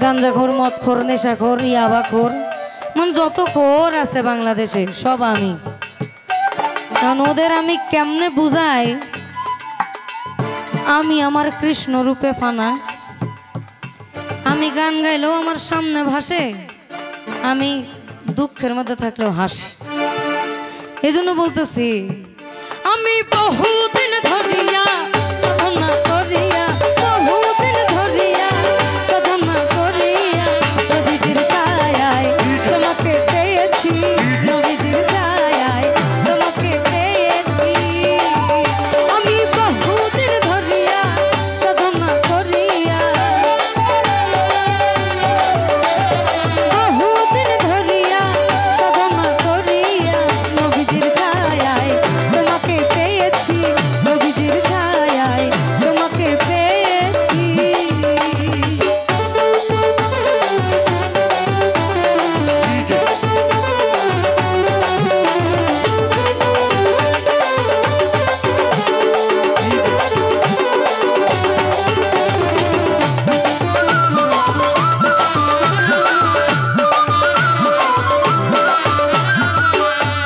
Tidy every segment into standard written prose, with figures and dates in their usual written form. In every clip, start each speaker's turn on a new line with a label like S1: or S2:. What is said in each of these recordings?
S1: গাঞ্জাখোর, মদখোর, নেশাখোর, ইয়াবাখোর, মানে যত খোর আছে বাংলাদেশে সব আমি। কারণ ওদের আমি কেমনে বুঝাই আমি আমার কৃষ্ণ রূপে ফানা। আমি গান গাইলেও আমার সামনে ভাসে, আমি দুঃখের মধ্যে থাকলেও হাসি। এই জন্য বলতেছি আমি বহুদিন ধরিয়া সাধনা করিয়া, বহুদিন ধরিয়া সাধনা করিয়া নবীজির ছায়ায় তোমাকে পেয়েছি, নবীজির ছায়ায় তোমাকে পেয়েছি। আমি বহুদিন ধরিয়া সাধনা করিয়া, বহুদিন ধরিয়া সাধনা করিয়া নবীজির ছায়ায় তোমাকে পেয়েছি, নবীজির ছায়ায় তোমাকে পেয়েছি।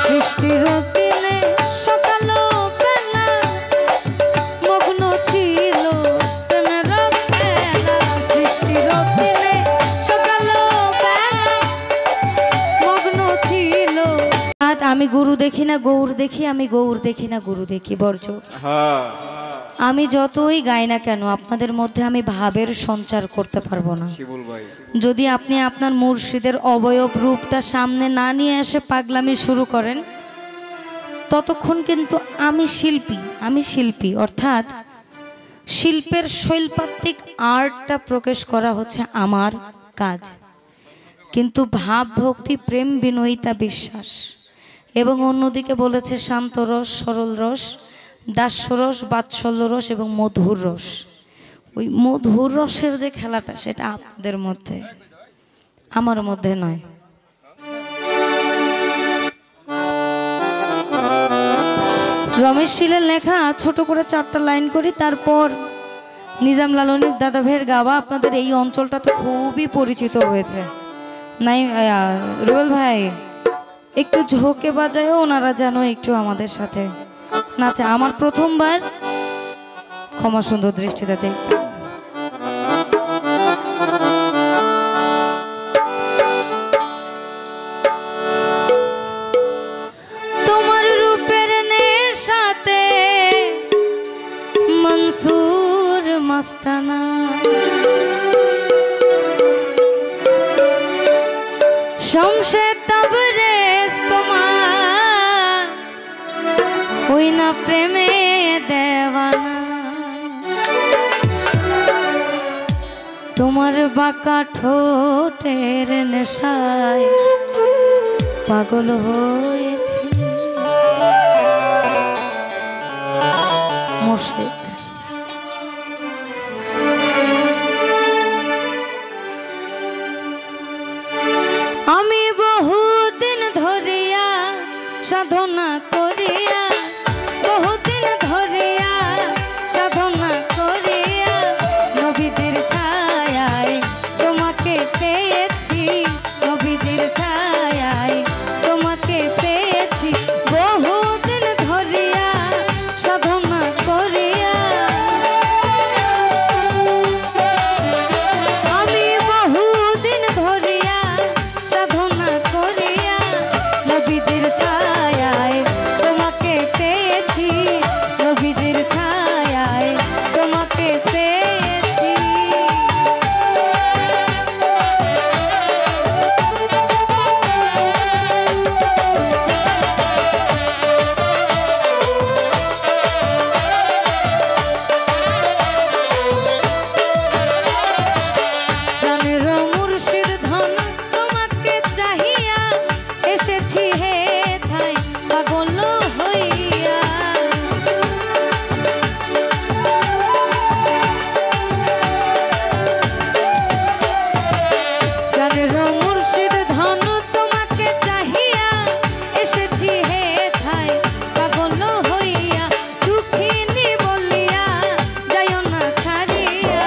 S1: সৃষ্টির দিনে সকাল বেলা মগ্ন ছিল প্রেমের খেলা, সৃষ্টির দিনে সকাল বেলা মগ্ন ছিল। আমি গুরু দেখি না গৌর দেখি, আমি গৌর দেখি না গুরু দেখি, বর্জ্য। আমি যতই গাই না কেন আপনাদের মধ্যে আমি ভাবের সঞ্চার করতে পারবো না। যদি আপনি আপনার মুর্শিদের অবয়ব রূপটা সামনে না নিয়ে এসে পাগলামি শুরু করেন, ততক্ষণ কিন্তু আমি শিল্পী অর্থাৎ শিল্পের শৈল্পাত্তিক আর্টটা প্রকাশ করা হচ্ছে আমার কাজ। কিন্তু ভাব, ভক্তি, প্রেম, বিনয়িতা, বিশ্বাস এবং অন্যদিকে বলেছে শান্ত রস, সরল রস, দাস্যরস, বাৎসল্য রস এবং মধুর রস। ওই মধুর রসের যে খেলাটা সেটা আপনাদের মধ্যে, আমার মধ্যে নয়। রমেশ শীলের লেখা ছোট করে 4টা লাইন করি, তারপর নিজাম লালনের দাদা ভাইয়ের গাওয়া। আপনাদের এই অঞ্চলটা তো খুবই পরিচিত হয়েছে। নাই রুবেল ভাই একটু ঝোঁকে বাজায়, ওনারা যেন একটু আমাদের সাথে নাচে। আমার প্রথমবার, ক্ষমা সুন্দর দৃষ্টিতে দেখবেন। তোমার রূপের নেশাতে মনসুর মস্তানা, শমশেদ তাবরেজ তোমার ওই না প্রেমে দেওয়ানা। তোমার বাঁকা ঠোঁটের নেশায় পাগল হয়েছে মুর্শিদ। আমি বহুদিন ধরিয়া সাধনা করিয়া, বহুদিন ধরিয়া সাধনা করিয়া নবীজির ছায়ায় তোমাকে পেয়েছি, নবীজির ছায়ায় তোমাকে পেয়েছি। বহুদিন ধরিয়া সাধনা করিয়া, আমি বহুদিন ধরিয়া সাধনা করিয়া নবীজির ছায়ায় তোমাকে পেয়েছি, নবীজির ছায়ায় তোমাকে পেয়েছি। প্রাণের মুর্শিদ ধন তোমাকে চাহিয়া এসেছি হে ঠাই পাগল হইয়া। প্রাণের মুর্শিদ ধন তোমাকে চাহিয়া এসেছি হে ঠাই পাগল হইয়া। দুঃখিনী বলিয়া যাইও না ছাড়িয়া,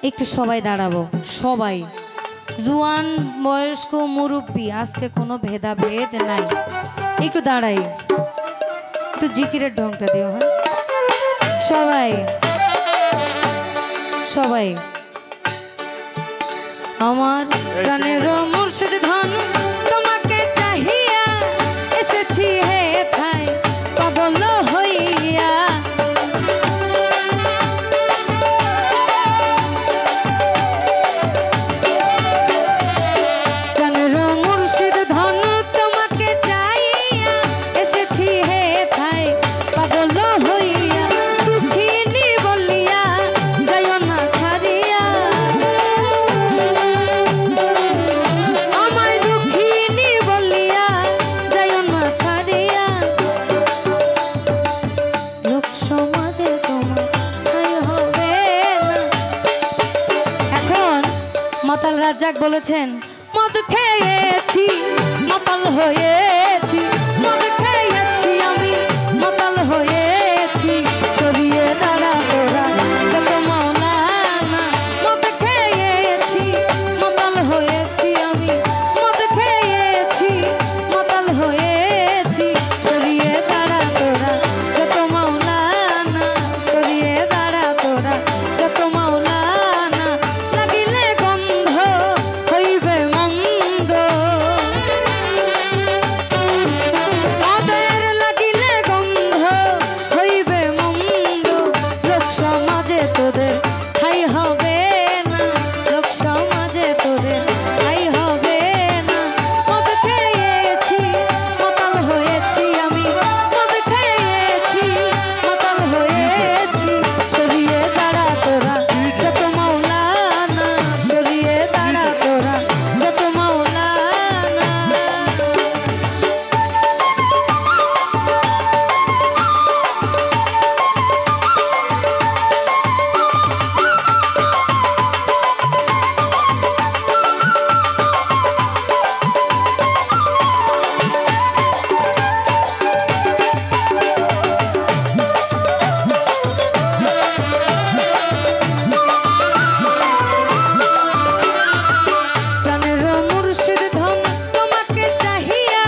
S1: একটু সবাই দাঁড়াবো, সবাই জুয়ান বয়স্ক মুরব্বী, আজকে কোনো ভেদাভেদ নাই। একটু দাঁড়াই, একটু জিকিরের ঢংটা দিও। হ্যাঁ সবাই সবাই। আমার প্রাণের মুর্শিদ ধন তোমাকে চাহিয়া এসেছি হে থাই পাগল হইয়া। প্রাণের মুর্শিদ ধন তোমাকে চাহিয়া এসেছি হে থাই পাগল হইয়া। দুঃখিনী বলিয়া যায় না ছাড়িয়া, আমায় দুঃখিনী বলিয়া যায় না ছাড়িয়া। লোক সমাজে তোমার ঠাঁই হবে না। এখন মাতাল রাজ্জাক বলেছেন, মদ খেয়েছি মাতাল হয়েছি, মদ খেয়েছি আমি মাতাল হয়েছি। সরিয়ে দাঁড়া তোরা যত মাওলানা, মদ খেয়েছি মাতাল হয়েছি আমি, মদ খেয়েছি মাতাল হয়েছি। সরিয়ে দাঁড়া তোরা যত মাওলানা, সরিয়ে দাঁড়া তোরা যত মাওলানা। লাগিলে গন্ধ হইবে মন্দ, তাদের লাগিলে গন্ধ হইবে মন্দ। লোক সমাজে তোদের ঠাঁই হবে না, লোক সমাজে তোদের ঠাঁই হবে না। মদ খেয়েছি মাতাল হয়েছি আমি, মদ খেয়েছি মাতাল হয়েছি। সরিয়ে দাঁড়া তোরা যত মাওলানা, সরিয়ে দাঁড়া তোরা যত মাওলানা। প্রাণের মুর্শিদ ধন তোমাকে চাহিয়া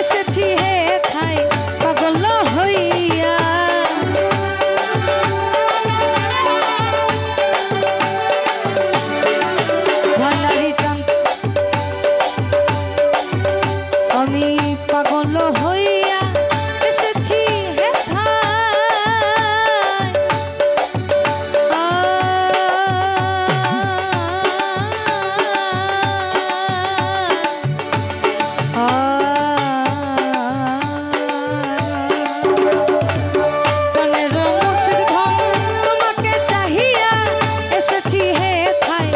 S1: এসেছি হে থাই পাগল হইয়া। ভান্ডারি চাঁদ আমি পাগল হইয়া এসেছি হে থাই। প্রাণের মুর্শিদ ধন তোমাকে চাহিয়া এসেছি হে থাই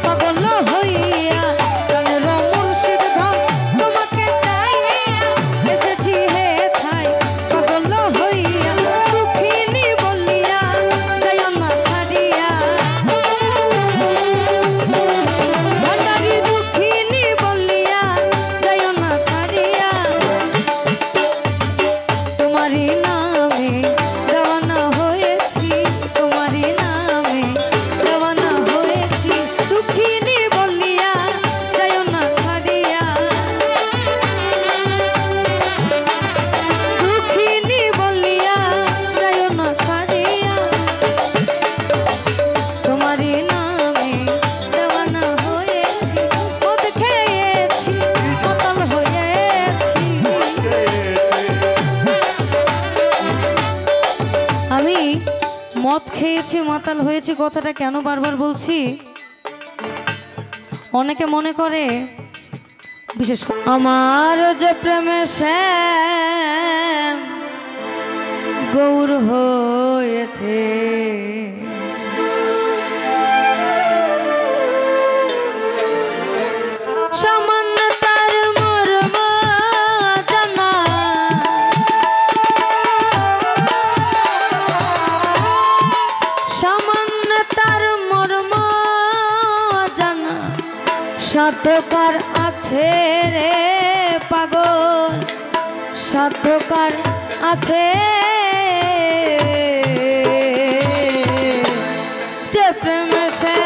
S1: পাগল হইয়া। প্রাণের মুর্শিদ ধন তোমাকে চাহিয়া এসেছি হে থাই পাগল হইয়া। দুঃখিনী বলিয়া যায় না ছাড়িয়া, ভান্ডারি দুঃখিনী বলিয়া যায় না ছাড়িয়া। তোমারই নামে দেওয়ানা হয়েছি, তোমারই নামে দেওয়ানা হয়েছি। দুঃখিনী বলিয়া যায় না ছাড়িয়া, দুঃখিনী বলিয়া যায় না ছাড়িয়া। তোমারই নামে দেওয়ানা হয়েছি, মদ খেয়েছি মাতাল হয়েছি। আমি মদ খেয়েছি মাতাল হয়েছি কথাটা কেন বারবার বলছি, অনেকে মনে করে বিশেষ করে আমার যে প্রেমে শ্যাম গৌর হয়েছে, সামান্য তার মর্ম জানা, সামান্য তার মর্ম জানা। সাধকার আছে রে পাগল, সাধকার আছে যে প্রেম সে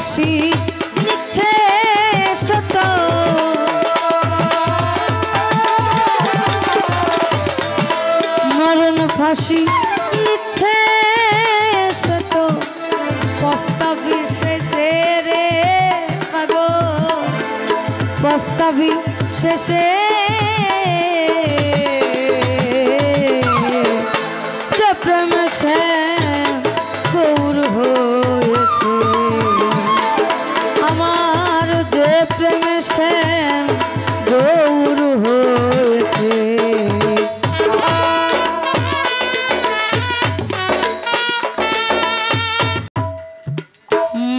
S1: ফাঁসি নিচ্ছে শত মরণ ফাঁসি নিচ্ছে শত পস্তাবি শেষে রে পাগল পস্তাবি শেষে যে প্রেম সে গৌর হয়েছে আমার যে প্রেম সে গৌর হয়েছে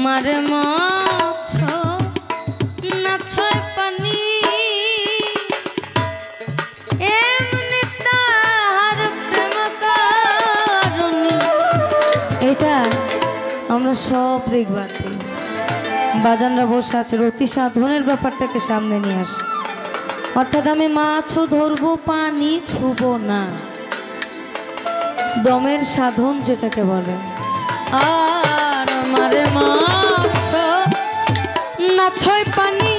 S1: মারে মাছ না ছয় পানি এমনি তাহার প্রেম কারণী এটা আমরা সব দেখবাতে বাজানরা বসে আছে রতি সাধনের ব্যাপারটাকে সামনে নিয়ে আসে অর্থাৎ আমি মাছও ধরবো পানি ছুবো না দমের সাধন যেটাকে বলে আর মারে মাছ না ছয় পানি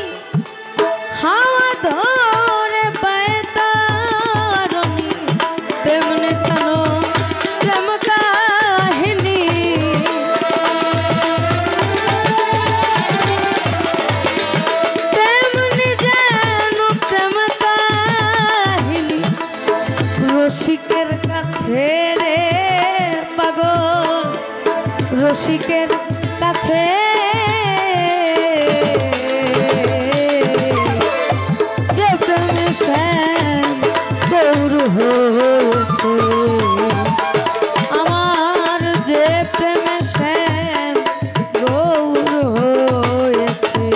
S1: হাওয়া ধরে পায়তারণী তেমনি জানো প্রেম কাহিনী তেমনি জানো প্রেম কাহিনী রসিকের কাছে রে পাগল রসিকের কাছে যে প্রেম শ্যাম গৌর হয়েছে আমার যে প্রেম শ্যাম গৌর হয়েছে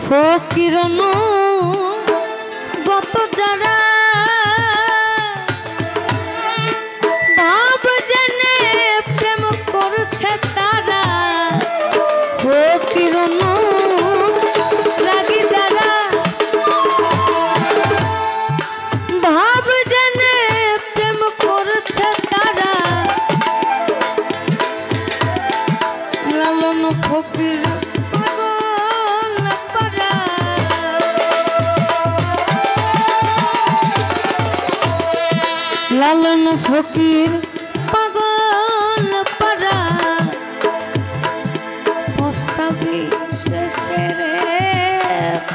S1: ফকিরনো গত যারা ভাব জেনে প্রেম করছে তারা ফকিরনো রাগী যারা ভাব জেনে প্রেম করছে তারা লালন ফকির লালন ফকির পাগল পারা পস্তাবি শেষে রে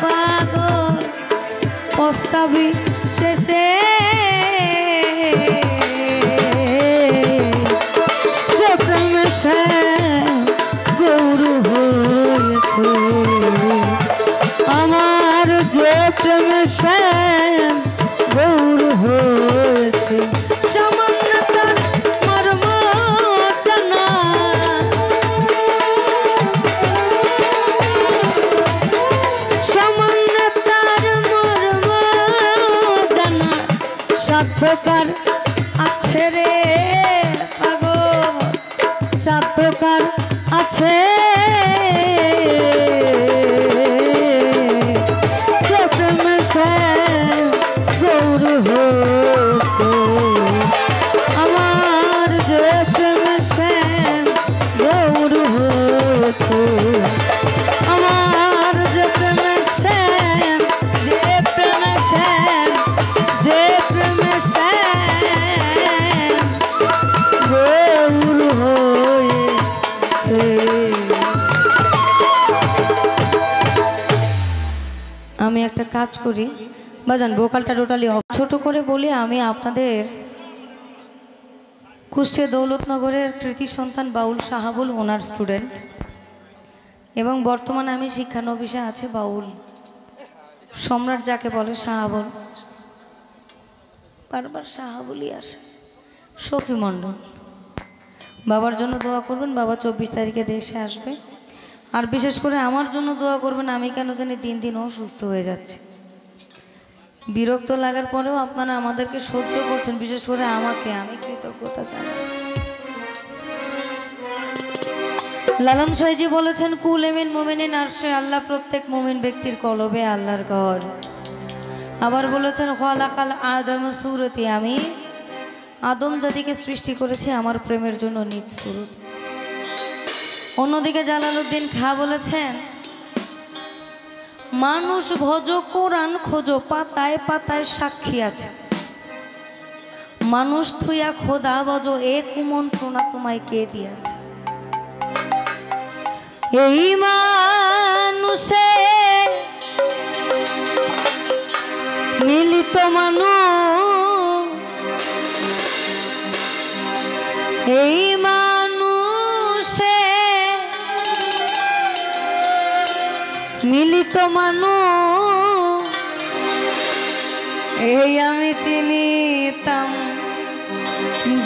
S1: পাগল পস্তাবি শেষে যে প্রেম সে গৌর হয়েছে আমার যে প্রেম সে গৌর হয়েছে সামান্য তার মর্ম জানা সামান্য তার মর্ম জানা সাধ্যকার আছে রে পাগল সাধ্যকার আছে যে প্রেম সে গৌর হয়েছে আমার যে প্রেম শ্যাম গৌর হয়েছে আমার যে প্রেম শ্যাম যে প্রেম শ্যাম যে প্রেম শ্যাম গৌর হয়েছে আমি একটা কাজ করি বাজান ভোকালটা টোটালি ছোট করে বলি আমি আপনাদের কুষ্টিয়া দৌলতনগরের কৃতি সন্তান বাউল শাহাবুল ওনার স্টুডেন্ট এবং বর্তমানে আমি শিক্ষানবিশে আছে বাউল সম্রাট যাকে বলে শাহাবুল, বারবার শাহাবুলই আসে। শফি মণ্ডল, বাবার জন্য দোয়া করবেন, বাবা 24 তারিখে দেশে আসবে। আর বিশেষ করে আমার জন্য দোয়া করবেন, আমি কেন জানি দিন দিন অসুস্থ হয়ে যাচ্ছে। বিরক্ত লাগার পরেও আপনারা আমাদেরকে সহ্য করছেন, বিশেষ করে আমাকে, আমি কৃতজ্ঞতা জানাই। লালন সাইজি বলেছেন, কুল এমিন মুমিনিন আরশে আল্লাহ, প্রত্যেক মুমিন ব্যক্তির কলবে আল্লাহর ঘর। আবার বলেছেন, খালাকাল আদম সুরতি, আমি আদম জাতিকে সৃষ্টি করেছি আমার প্রেমের জন্য নিজ সুরত। অন্যদিকে জালালউদ্দিন খাঁ বলেছেন, মানুষ ভজ কোরআন খোঁজো, পাতায় পাতায় সাক্ষী আছে। মানুষ থুইয়া খোদা ভজ, এ কুমন্ত্রণা তোমায় কে দিয়াছে। এই মানুষে মিলিত মানুষ, এই মানুষে মিলিত মানুষ, এই আমি চিনিতাম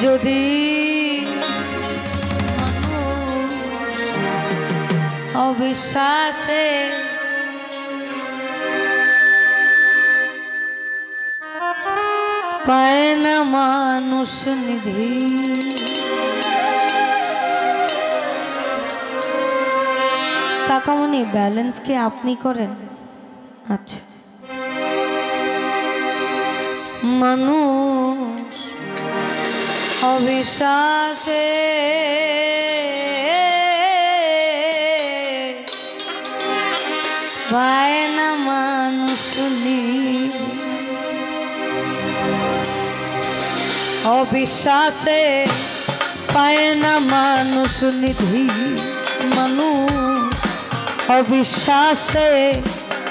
S1: যদি অবিশ্বাসে পায় না মানুষ নিধি। কাকামণি, ব্যালেন্স কি আপনি করেন? আচ্ছা। মানুষ অবিশ্বাসে পায় না মানুষ নিধি, অবিশ্বাসে পায় না মানুষ নিধি। মানুষ অবিশ্বাসে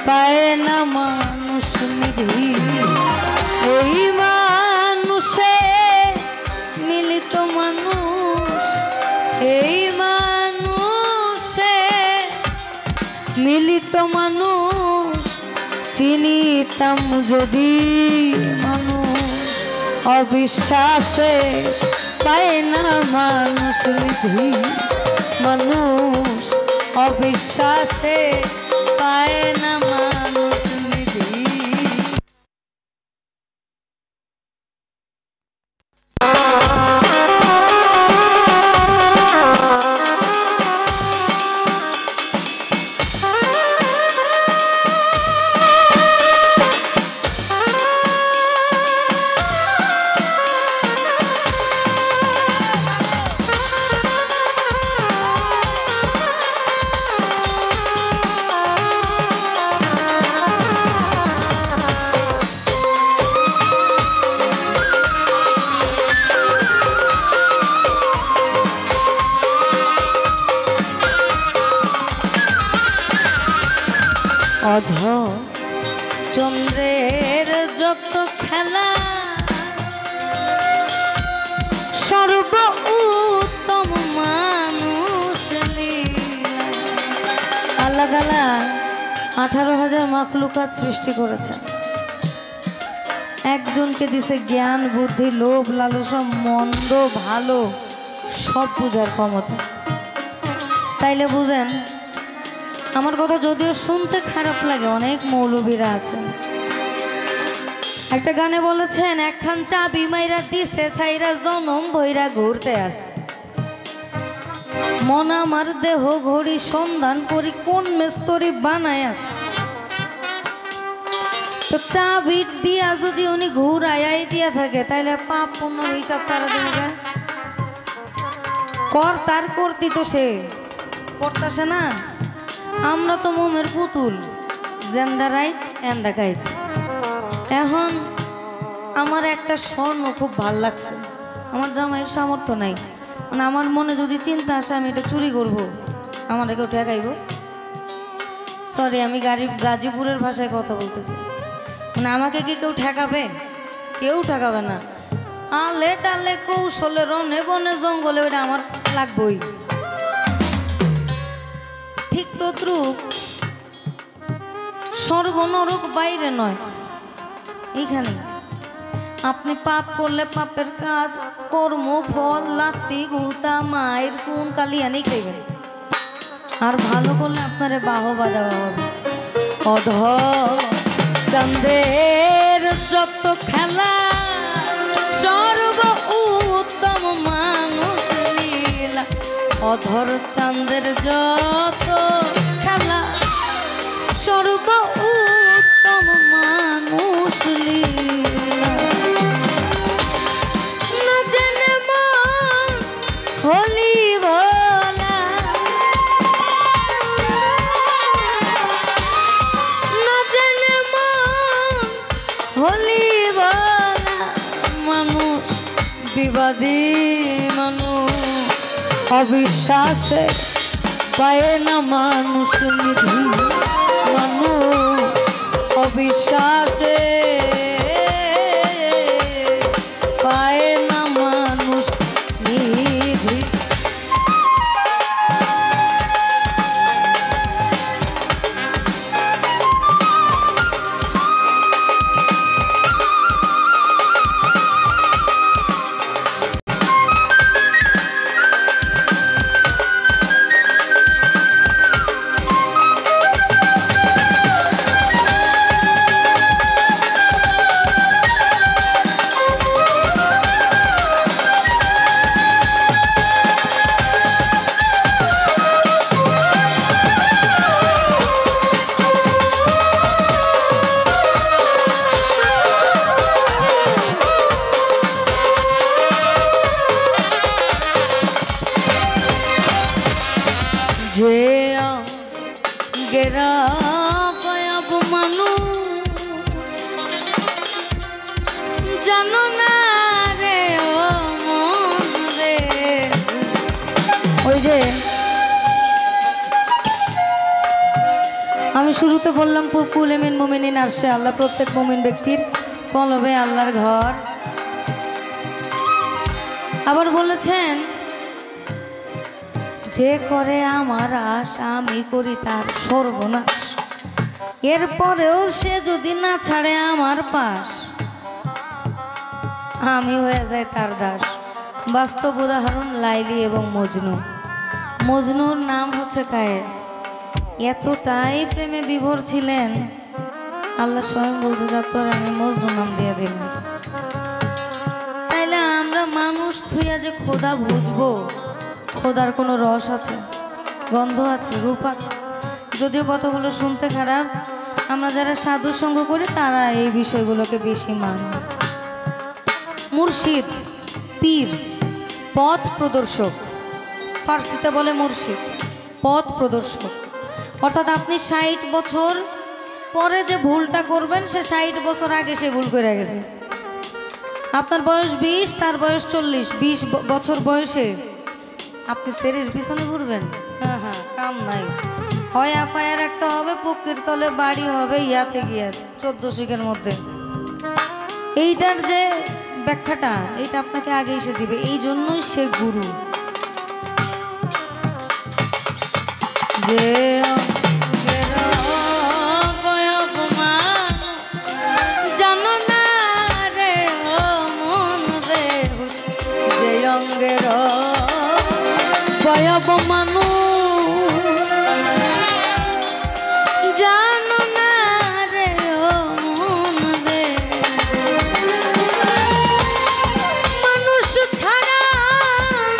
S1: পায় না মানুষ নিধি। এই মানুষে মিলিত মানুষ, এই মানুষে মিলিত মানুষ, চিনিতাম যদি মানুষ অবিশ্বাসে পায় না মানুষ নিধি। মানুষ অবিশ্বাসে পায় না মানুষ নিধি। অধ চন্দ্রের যত খেলা, সর্ব উত্তম মানুষ আল্লাহ তাআলা 18,000 মাখলুকাত সৃষ্টি করেছেন। একজনকে দিছে জ্ঞান, বুদ্ধি, লোভ, লালসা, মন্দ ভালো সব বুঝার ক্ষমতা। তাইলে বুঝেন, আমার কথা যদিও শুনতে খারাপ লাগে, অনেক মৌলবীরা আছেন। একটা গানে বলেছেন, একখান চাবি মাইরা দিছে ছাইরা জনম ভইরা ঘুরতে আছে। মন আমার দেহ ঘড়ি সন্ধান করি কোন মেস্তরি বানায় আছে। তো চাবি দিয়া যদি উনি ঘুরাই দিয়া থাকে, তাইলে পাপ পুণ্যর হিসাব তারা দিবে। কর তার করতি তো সে করতেছে না। আমরা তো মোমের পুতুল, যেন the right and the guide. এখন আমার একটা স্বর্ণ খুব ভাল লাগছে, আমার জামাইয়ের সামর্থ্য নাই, মানে আমার মনে যদি চিন্তা আসে আমি এটা চুরি করবো, আমার কেউ ঠেকাইব? সরি, আমি গাজীপুরের ভাষায় কথা বলতেছি। মানে আমাকে কি কেউ ঠেকাবে? কেউ ঠেকাবে না। আলে ডালে কৌশলে রনে বনে জঙ্গলে ওটা আমার লাগবই। ঠিক তদ্রূপ স্বর্গ নরক বাইরে নয়, এইখানে আপনি পাপ করলে পাপের কাজ কর্ম ফল লাত্তি গুতা মায়ের চুন কালিয়ানি খাইবেন, আর ভালো করলে আপনারে বাহবা দেওয়া হবে। অধ চাঁদের যত খেলা সর্ব উত্তম মানুষ লীলা, অধর চাঁদের যত খেলা সর্ব উত্তম মানুষ লীলা। না জেনে মন হলি ভোলা, না জেনে মন হলি ভোলা, মানুষ বিবাদী মানুষ অবিশ্বাসে পায় না মানুষ নিধি, মানুষ অবিশ্বাসে পায় না মানুষ নিধি। যে গেরা পায়াব মানু জানো না রে ও মন রে। ওই যে আমি শুরুতে বললাম কুল এমিন মুমিনিন আরশে আল্লাহ, প্রত্যেক মুমিন ব্যক্তির কলবে আল্লাহর ঘর। আবার বলেছেন যে করে আমার আশ আমি করি তার সর্বনাশ, এরপরেও সে যদি না ছাড়ে আমার পাশ আমি হয়ে যাই তার দাস। বাস্তব উদাহরণ লাইলি এবং মজনু। মজনুর নাম হচ্ছে কায়েস, এতটাই প্রেমে বিভোর ছিলেন আল্লাহ স্বয়ং বলছে যা তোর আমি মজনু নাম দিয়ে দিলাম। তাইলে আমরা মানুষ থুইয়া যে খোদা বুঝবো, খোদার কোনো রস আছে, গন্ধ আছে, রূপ আছে, যদিও কথাগুলো শুনতে খারাপ, আমরা যারা সাধু সঙ্গ করি তারা এই বিষয়গুলোকে বেশি মানে। মুর্শিদ, পীর, পথ প্রদর্শক, ফার্সিতে বলে মুর্শিদ, পথ প্রদর্শক। অর্থাৎ আপনি 60 বছর পরে যে ভুলটা করবেন সে 60 বছর আগে সে ভুল করে গেছে। আপনার বয়স 20, তার বয়স 40, 20 বছর বয়সে আপনি শরীর পিছনে ঘুরবেন? হ্যাঁ হ্যাঁ, কাম নাই। হয় এফআইআর একটা হবে, পুকুর তলে বাড়ি হবে, ইয়াতে গিয়া 14 শিখের মধ্যে। এইটার যে ব্যাখ্যাটা এইটা আপনাকে আগে এসে দিবে, এই জন্যই সে গুরু। যে জানো না রে ও মন রে, যে অঙ্গের বয়ব মানু জানো না রে ও মন রে, মানুষ ছাড়া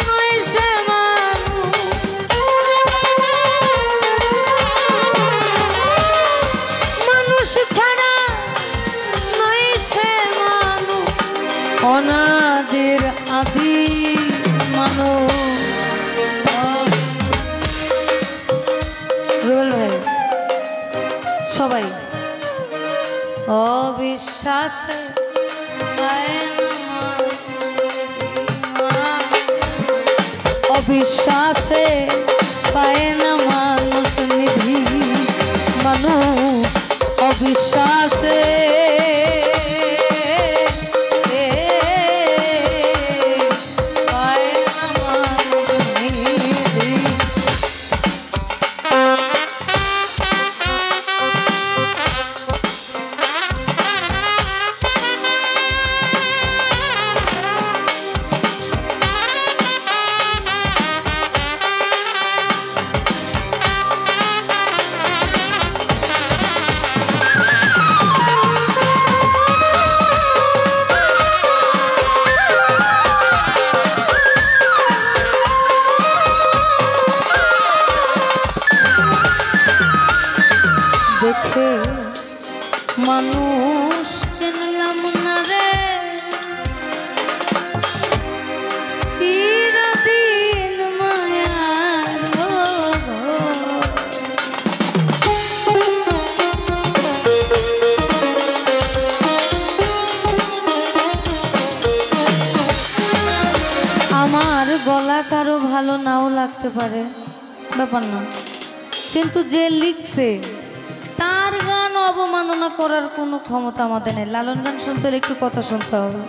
S1: নয় সে মানুষ, মানুষ ছাড়া নয় সে মানুষ, অনাদির আদি মানুষ। সবাই অবিশ্বাসে অবিশ্বাসে পায় না মানুষ নিধি, মানুষ অবিশ্বাসে গলা কারো ভালো নাও লাগতে পারে, ব্যাপার না, কিন্তু যে লিখছে তার গান অবমাননা করার কোনো ক্ষমতা আমাদের নেই। লালন গান শুনতে হলে একটু কথা শুনতে হবে।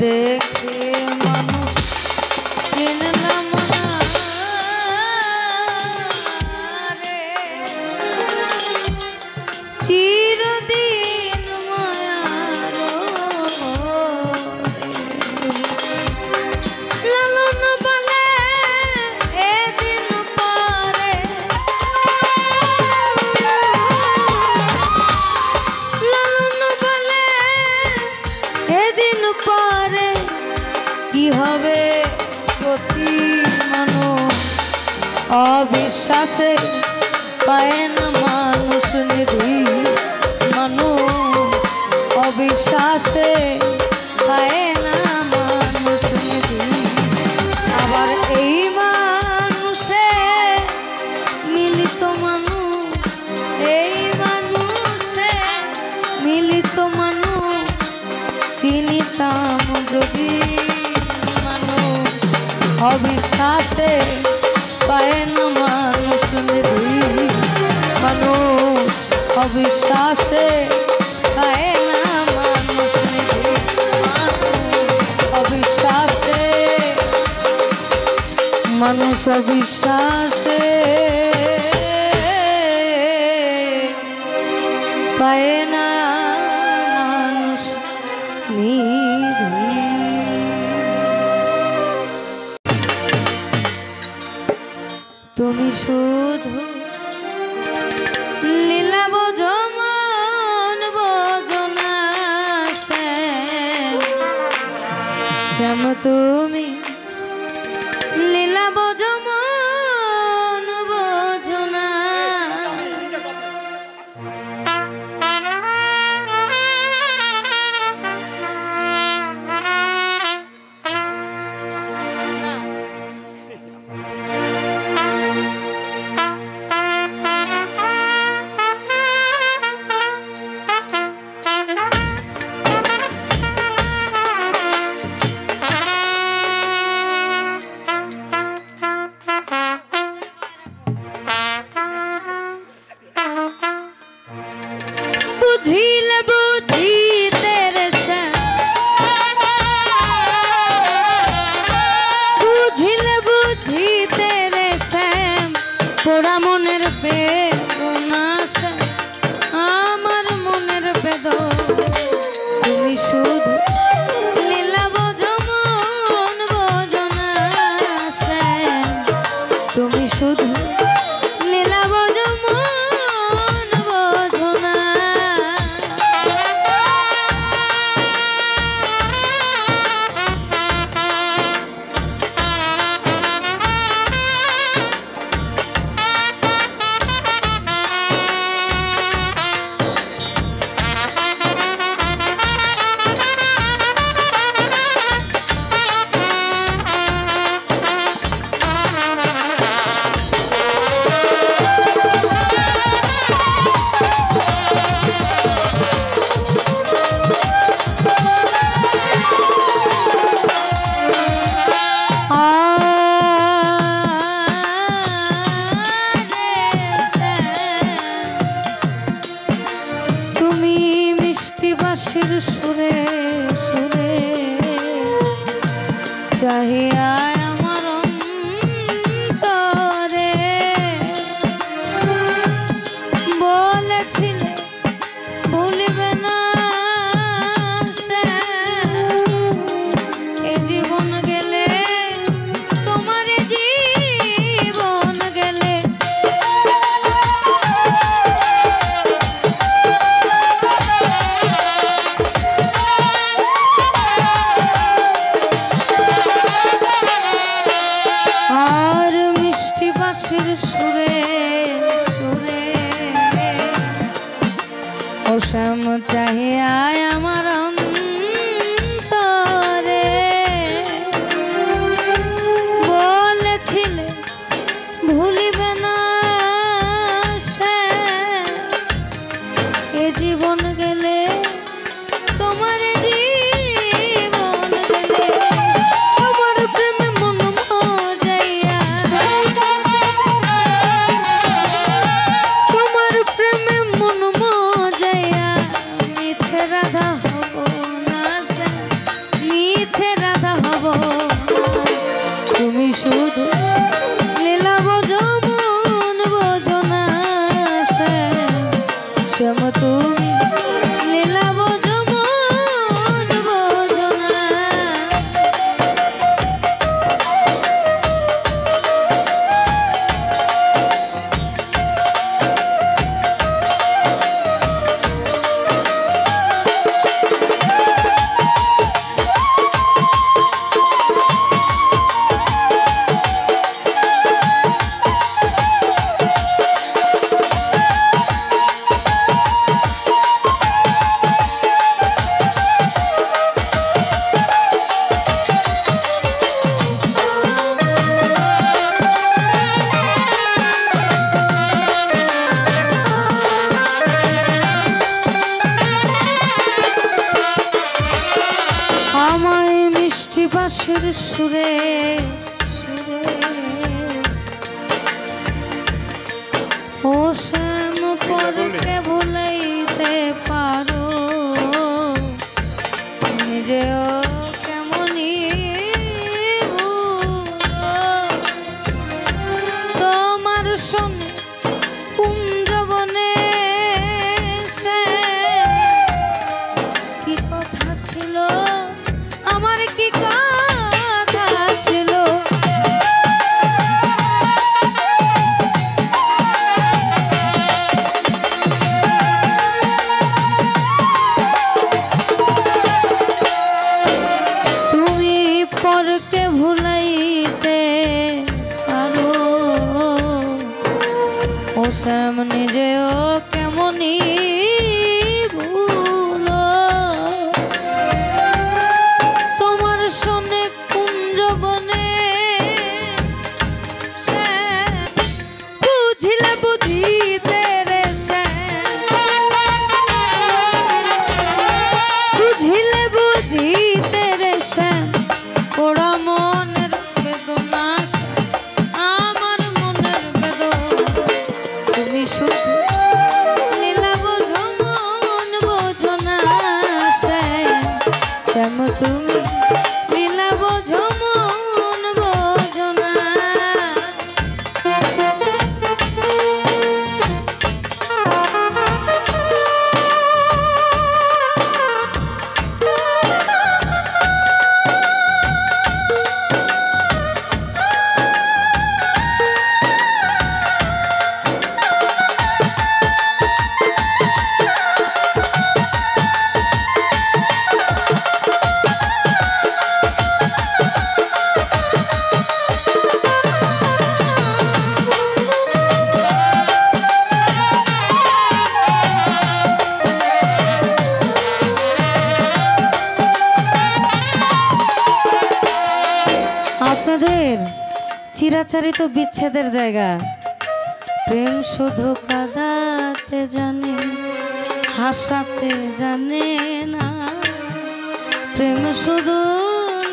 S1: দেখে মানুষ চিনলাম না রে, চিরদিন মায়ার লালন বলে এদিন পরে, লালন বলে এদিন পরে কি হবে গতি, মানুষ অবিশ্বাসে পায় না মানুষ নিধি, মানুষ অবিশ্বাসে পায় না মানুষ নিধি। আবার এই মানুষে মিলিত মানুষ, এই মানুষে মিলিত মানুষ চিনিতাম যদি, মানুষ অবিশ্বাসে পায় না মানুষ নিধি, মানুষ অবিশ্বাসে পায় না মানুষ নিধি, অবিশ্বাসে, মানুষ অবিশ্বাসে পায় না মানুষ নিধি। তুমি শুধু লীলা বোঝো মন বোঝো না শ্যাম, শ্যাম তুমি লীলা বোঝো মন বোঝো না। বুঝিলে বুঝিতে রে শ্যাম, বুঝিলে বুঝিতে রে শ্যাম, পোড়া মনের বেদনা শ্যাম, আমার মনের বেদনা। তুমি শুধু লীলা বোঝো মন বোঝো না শ্যাম, তুমি শুধু লীলা বোঝো মন বোঝো না। বাঁশির সুরে সুরে চাহিয়া আমার অন্তরে বলেছিলে ভুলিবে না সে, এ জীবন গেলে তোমার জীবন গেলে সুরে সুরে ও শ্যাম চাহিয়া আমার অন্তরে বলেছিলে ভুলিবে না সে, এ জীবন গেলে তোমার বাঁশির সুরে সুরে ও শ্যাম পরকে ভুলাইতে পারো নিজেও কেমনই তোমার সঙ্গে কুঞ্জবনে কি কথা ছিল আমার কি কথা ছিল তুমি পরকে ভুলাইতে পারো ও শ্যাম নিজেও কেমনই ভুলো তোমার সনে কুঞ্জবনে বুঝিলে বুঝিতে রে বুঝিলে বুঝিতে রে শ্যাম ওরা মনের বেদনা আমার মনের বেদনা তুমি শুধু লীলা বোঝো মন বোঝো না শ্যাম তুমি লীলা বোঝো মন বোঝো না আপনাদের চিরাচারিত বিচ্ছেদের জায়গা প্রেম শুধু কাঁদাতে জানে হাসাতে জানে না প্রেম শুধু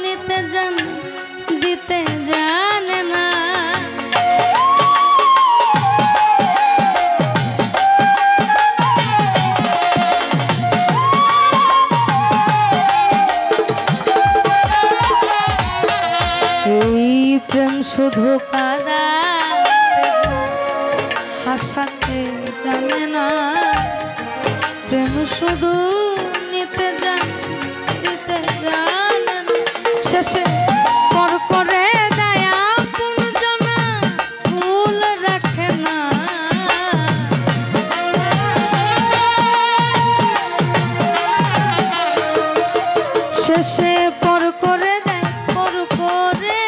S1: নিতে জানে দিতে জানে না প্রেম শুধু কাঁদাতে হাসাতে জানে না প্রেম শুধু নিতে জানে দিতে জানে না শেষে পর করে দয়া পুনজনা ভুল রাখে না শেষে পর করে দেয় পর করে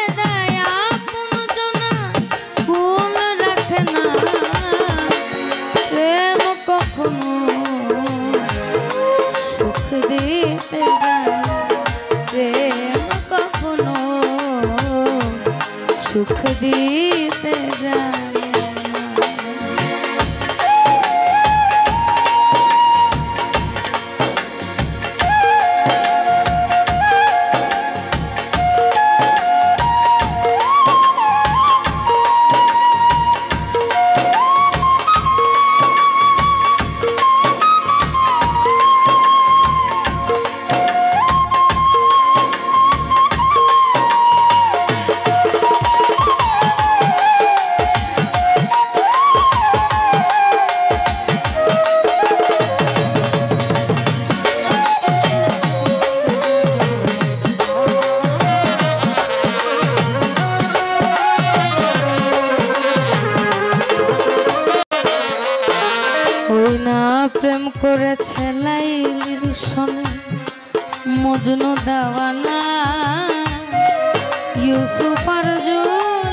S1: সুখ দিতে জানে প্রেম করেছে লাইলির সনে মজনু দেওয়ানা ইউসুফ আর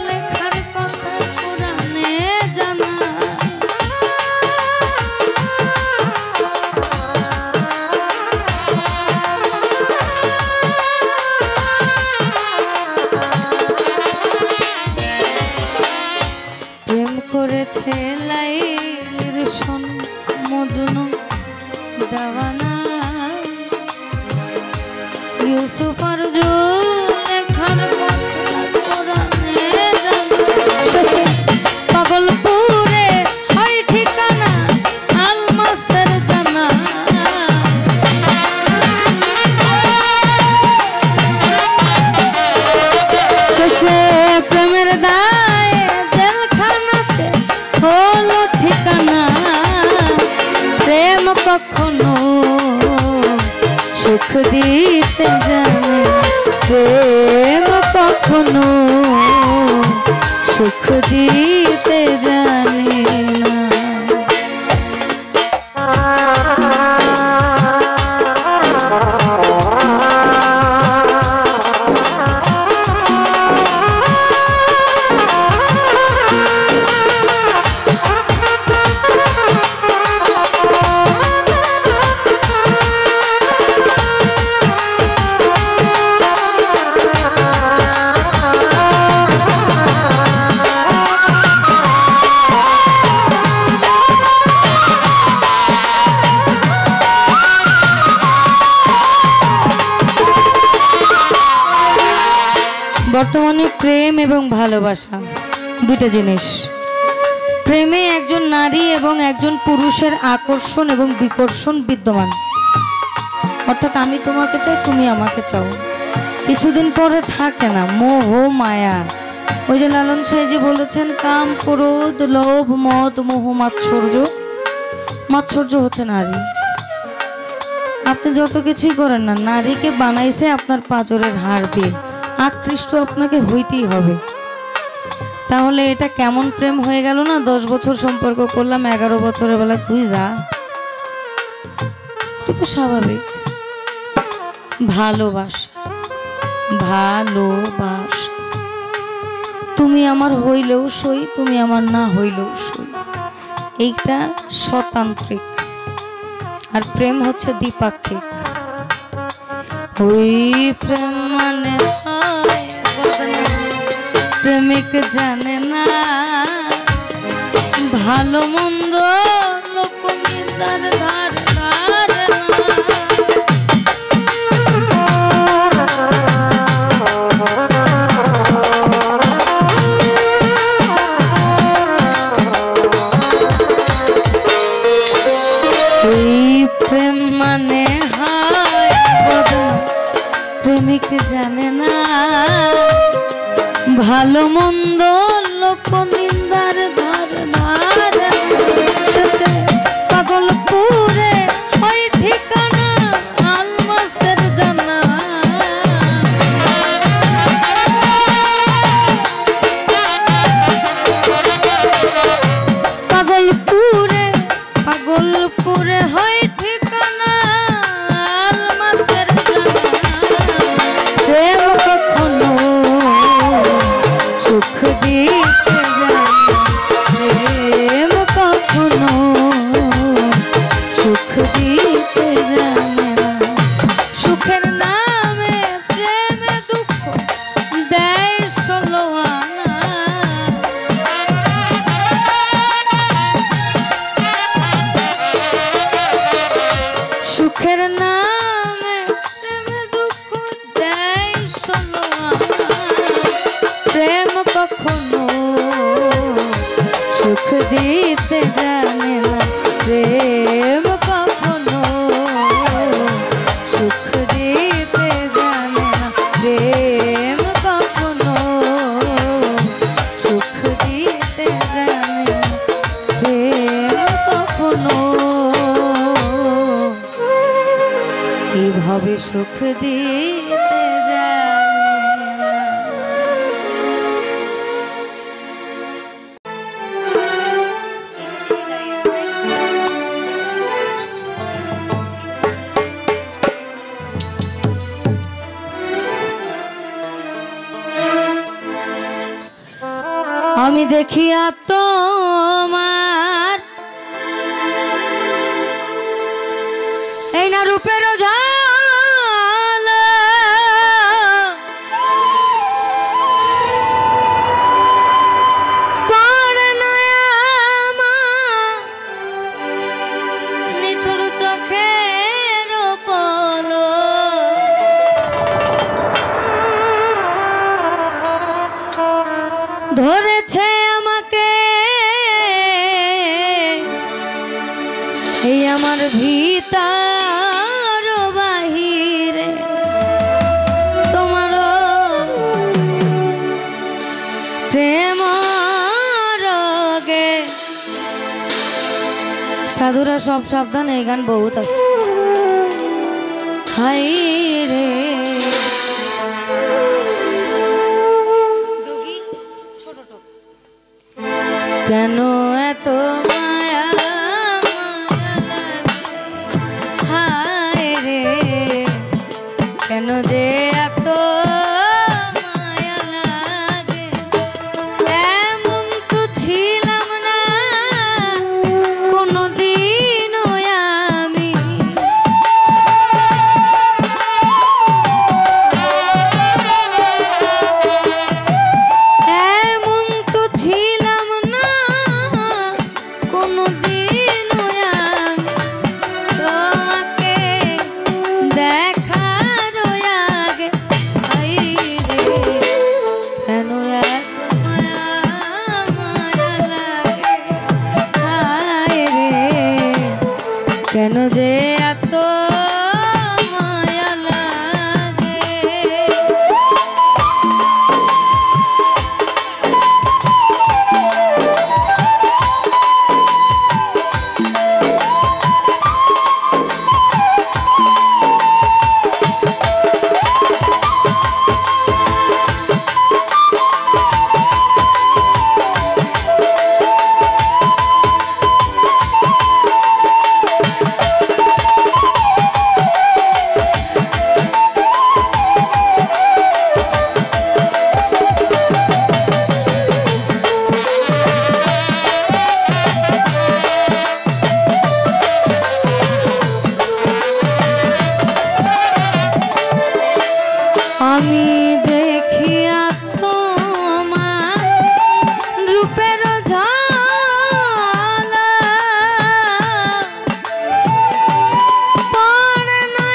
S1: লেখার কথা কোরআনে জানা প্রেম করেছে লাইলির সনে মজনু দেওয়ানা ইউসুফ আর দিতে জানে প্রেম কখনো সুখ দিতে জানে না। বর্তমানে প্রেম এবং ভালোবাসা দুটো জিনিস। প্রেমে একজন নারী এবং একজন পুরুষের আকর্ষণ এবং বিকর্ষণ বিদ্যমান, অর্থাৎ আমি তোমাকে চাই তুমি আমাকে চাও। কিছুদিন পরে থাকে না মোহ মায়া। ওই যে লালন সাহেজি বলেছেন, কাম ক্রোধ লোভ মদ মোহ মাৎসর্য। মাৎসর্য হচ্ছে নারী। আপনি যত কিছুই করেন না, নারীকে বানাইছে আপনার পাঁজরের হাড় দিয়ে, আকৃষ্ট আপনাকে হইতেই হবে। তাহলে এটা কেমন প্রেম হয়ে গেল না? 10 বছর সম্পর্ক করলাম, 11 বছরের বেলা তুই যা, এটা তো স্বাভাবিক। ভালোবাসা, ভালোবাসা, তুমি আমার হইলেও সই, তুমি আমার না হইলেও সই, এইটা স্বতান্ত্রিক। আর প্রেম হচ্ছে দ্বিপাক্ষিক। ওই প্রেম মানে প্রেমিক জানে না ভালো মন্দ, লোক নিন্দার ধার ধারে না। ওই প্রেম মানে হায় বদনা, প্রেমিক জানে না ভালো মন্দ, লোক নিন্দার ধার ধারে। শেষে পাগলপুরে ওই ঠিকানা আলমাসের জানা। পাগলপুরে পাগলপুরে হয় ঠিকানা আলমাসের জানা। প্রেম কখনো সুখ দিতে জানে, প্রেম কখনো সুখ দিতে জানে না। সুখের নামে প্রেমে দুঃখ দেয় 16 আনা। সুখের নামে প্রেমে দুঃখ দেয় 16 আনা। প্রেম কখনো সুখ দিতে জানে না, প্রেম কখনো সুখ দিতে জানে না, প্রেম কখনো সুখ দিতে জানে না, প্রেম কখনো কিভাবে সুখ দিতে জানে না। আমি দেখিয়া তোমার এই না রূপের ঝাল, পড়ে না আমার নিঠুর চোখের পলক। ধরেছে আমাকে এই আমার ভিতর বাহিরে, তোমার প্রেম রোগে। সাধুরা সব সাবধান, এই গান বহুত আছে। হাই রে কেন এত মায়া মায়া লাগে হায় রে কেন যে এত মায়া লাগে এমন তো ছিলাম না কোনোদিনও আমি এমন তো ছিলাম না কোনোদিনও আমি তোমাকে দেখার আগে হাই রে কেন এত মায়া মায়া লাগে হায় রে কেন যে এত মায়া লাগে আমি দেখিয়া তোমার রূপের ঝলক পড়ে না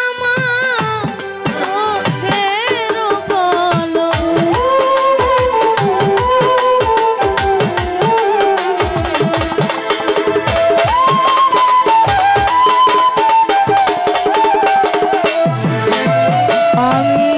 S1: আমার চোখের পলক আমি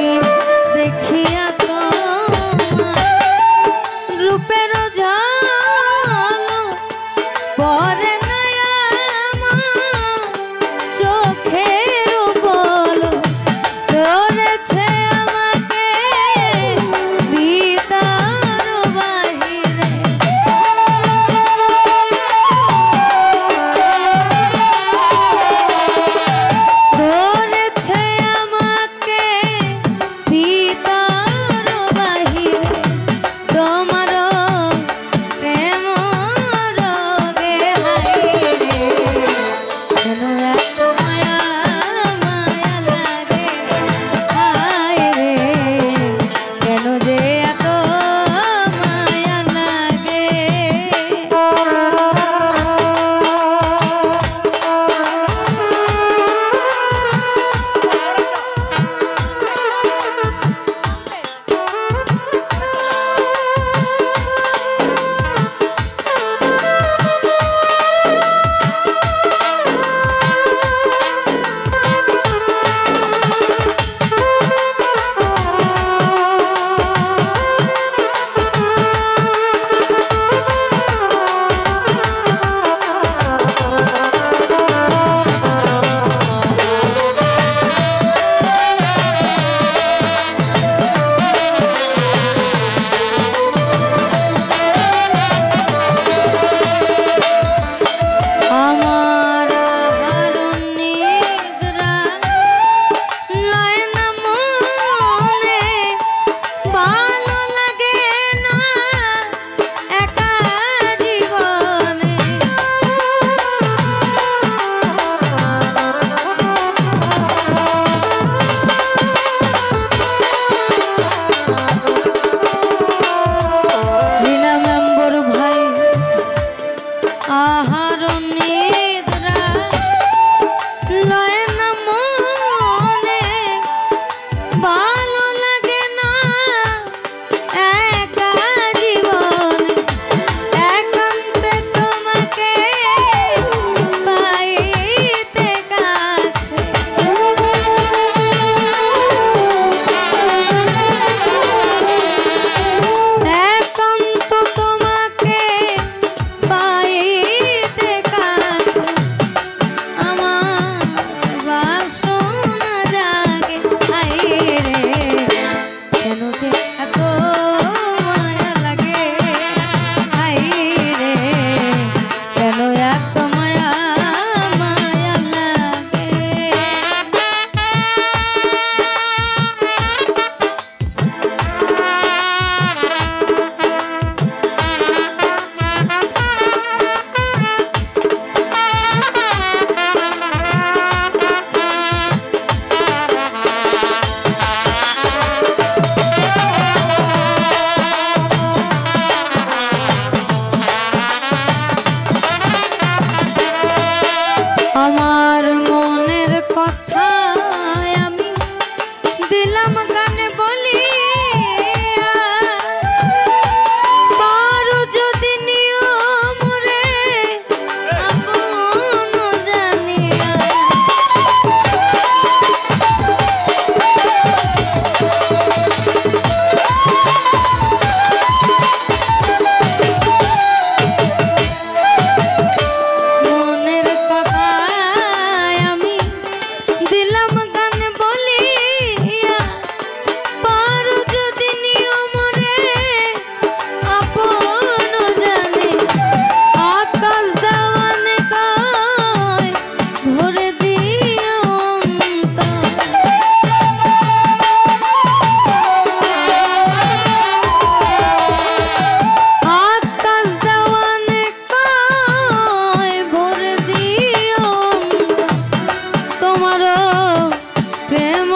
S1: প্রেম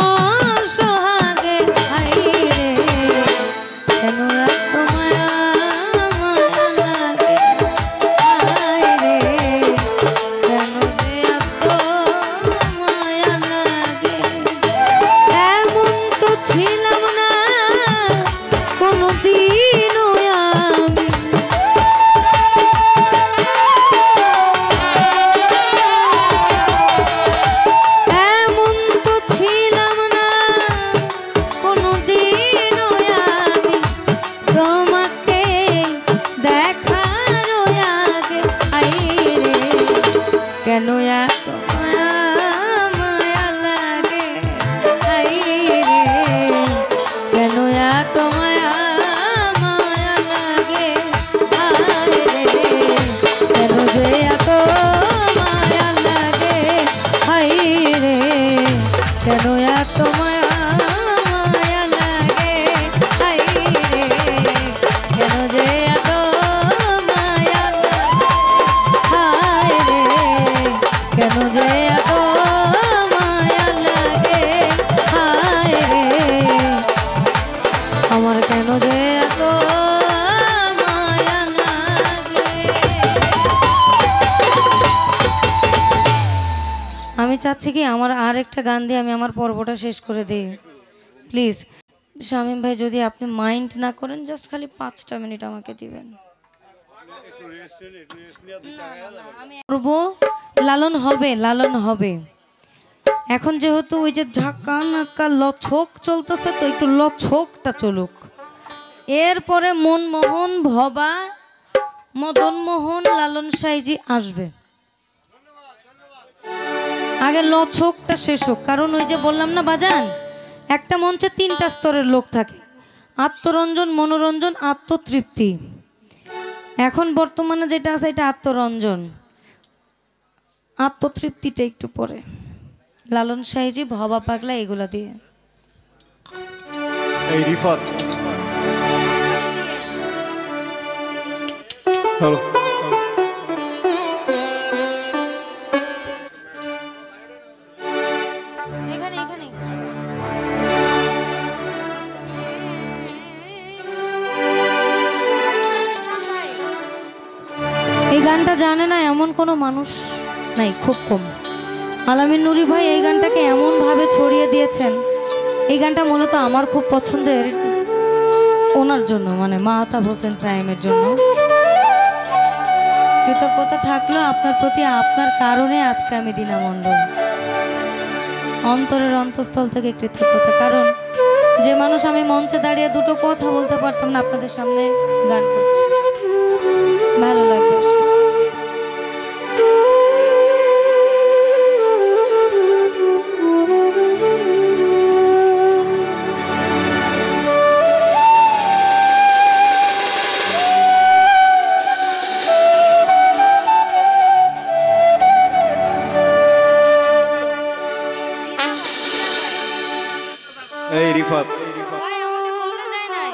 S1: সোহাগে আইরে কেন এত মায়া মায়া লাগে আইরে কেন যে এত মায়া লাগে এমন তো ছিলাম না কোনদিনও আমি এমন তো ছিলাম না কোনদিনও আমি তোমাকে দেখার আগে আইরে কেন এত মায়া মায়া লাগে আইরে কেন এত মায়া মায়া লাগে আইরে কেন যে এত মায়া লাগে আইরে কেন এত মায়া মায়া লাগে আইরে কেন যে এত মায়া লাগে আইরে কেন যে এত মায়া লাগে আইরে আমার কেন যে এত মায়া লাগে আমি চাচ্ছি কি আমার আর একটা গান দিয়ে আমি আমার পর্বটা শেষ করে দিই প্লিজ শামীম ভাই যদি আপনি মাইন্ড না করেন জাস্ট খালি 5টা মিনিট আমাকে দিবেন আমি করব লালন হবে লালন হবে এখন যেহেতু ওই যে ঝাঁকা নাকা লছক চলতেছে তো একটু লছকটা চলুক এরপরে মনমোহন ভবা মদন মোহন লালন সাইজি আসবে আগে লছকটা শেষ হোক কারণ ওই যে বললাম না বাজান একটা মঞ্চে 3টা স্তরের লোক থাকে আত্মরঞ্জন মনোরঞ্জন আত্মতৃপ্তি এখন বর্তমানে যেটা আছে এটা আত্মরঞ্জন আত্মতৃপ্তিটা একটু পরে লালন সাইজি ভবা পাগলা এগুলা দিয়ে
S2: এই রিফাত হ্যালো
S1: এখানে এখানে এই গানটা জানে না এমন কোনো মানুষ নাই খুব কম আলামিন নুরি ভাই এই গানটাকে এমন ভাবে ছড়িয়ে দিয়েছেন এই গানটা মূলত আমার খুব পছন্দের ওনার জন্য মানে মাহতাব হোসেন সাইমের জন্য কৃতজ্ঞতা থাকলো আপনার প্রতি আপনার কারণে আজকে আমি দীনা মণ্ডল অন্তরের অন্তঃস্থল থেকে কৃতজ্ঞতা কারণ যে মানুষ আমি মঞ্চে দাঁড়িয়ে দুটো কথা বলতে পারতাম না আপনাদের সামনে গান করছি ভালো লাগবে
S2: এই রিফাত
S1: ভাই আমাকে বলে দেয় নাই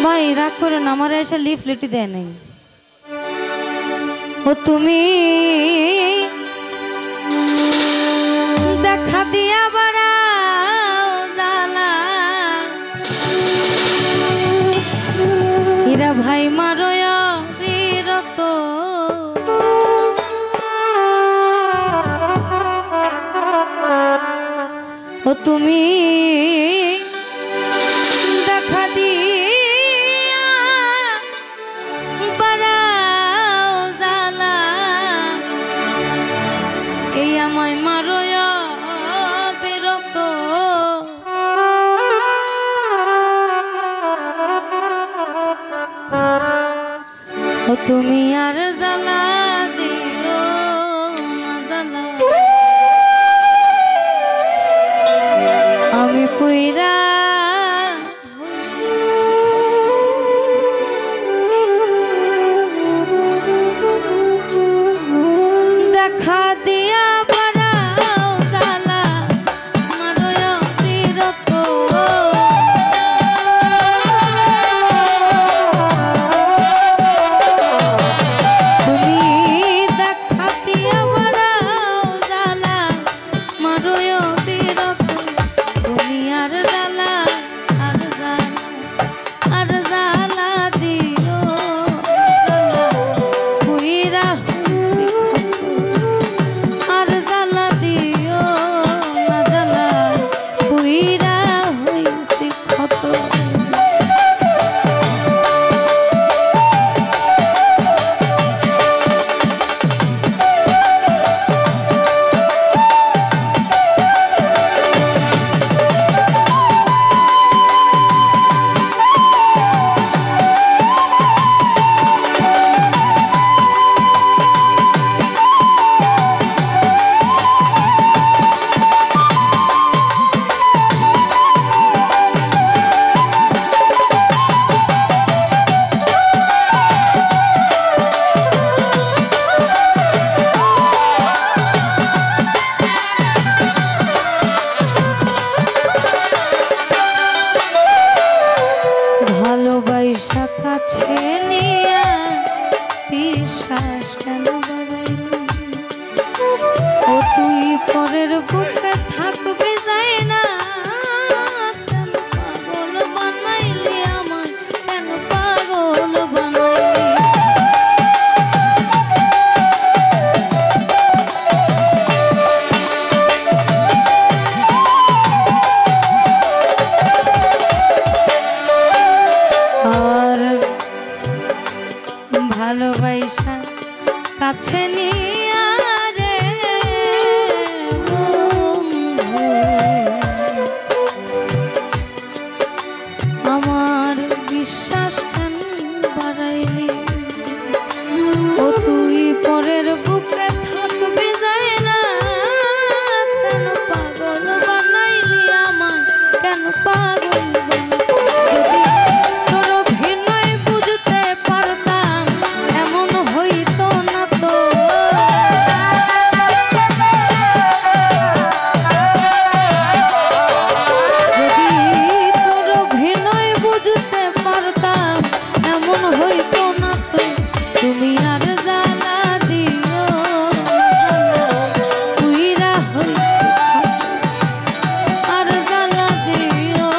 S1: ভাই রাগ করে না আমার এসে লিফলেটই দেয় নাই ও তুমি দেখা দিয়া বাড়াও জালা হীরা ভাই মারয় বিরত ও তুমি দেখা দিয়া বাড়াও জালা এই আমায় মারয় বিরত ও তুমি আর জ্বালা দিও না জ্বালা আমি পুইরা দেখা দিয়া বাড়াও জ্বালা মারয় বিরত নিয়া বিশ্বাস কেন বাড়াইলি ও তুই পরের বুকে থাকবি যাই না কেন পাগল বানাইলি আমায় কেন পাগল বানাইলি ভালোবাসা কাছে নিয়া রে বন্ধু আমার বিশ্বাস কেন বাড়াইলি ও তুই পরের বুকে থাকবি যায় না কেন পাগল বানাইলি আমায় কেন পাগল যদি তোর অভিনয় বুঝতে পারতাম এমন হইতো না তো যদি তোর অভিনয় বুঝতে পারতাম এমন হইতো না তো তুমি আর জ্বালা দিও উইরা হইছে আর জ্বালা দিও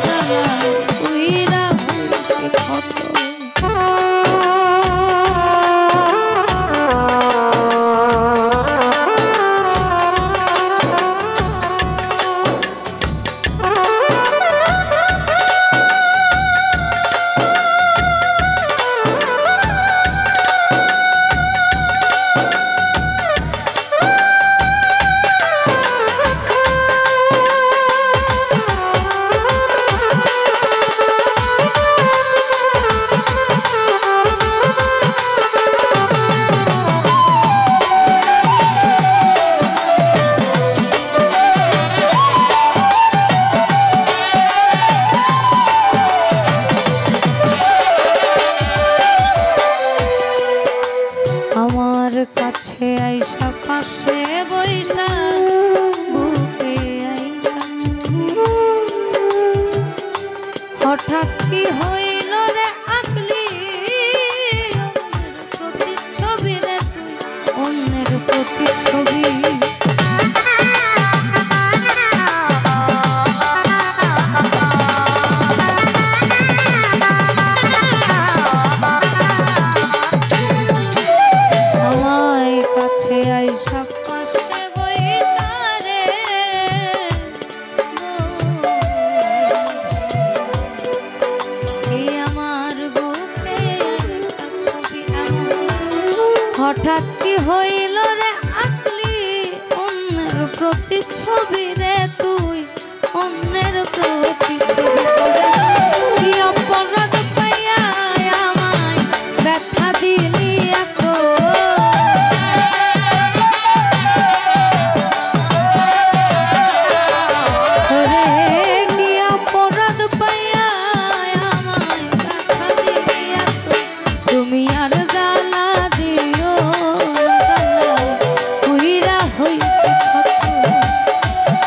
S1: জ্বালা উইরা হইছে কত আমার কাছে আইসা পাশে বইসা বুকে আইসা হঠাৎ কি হইল রে আকলি প্রতিচ্ছবি রে তুই অন্যের প্রতিচ্ছবি আইসা পাশে বইসা রে এই আমার বুকে ছবি হঠাৎ কি হইল রে আকলি অন্যের প্রতিচ্ছবি রে তুই অন্যের প্রতিচ্ছবি কি অপরাধ পাইয়া আমায় ব্যথা দিলি এত তুমি আর জ্বালা দিও জ্বালা উইরা হইছে কত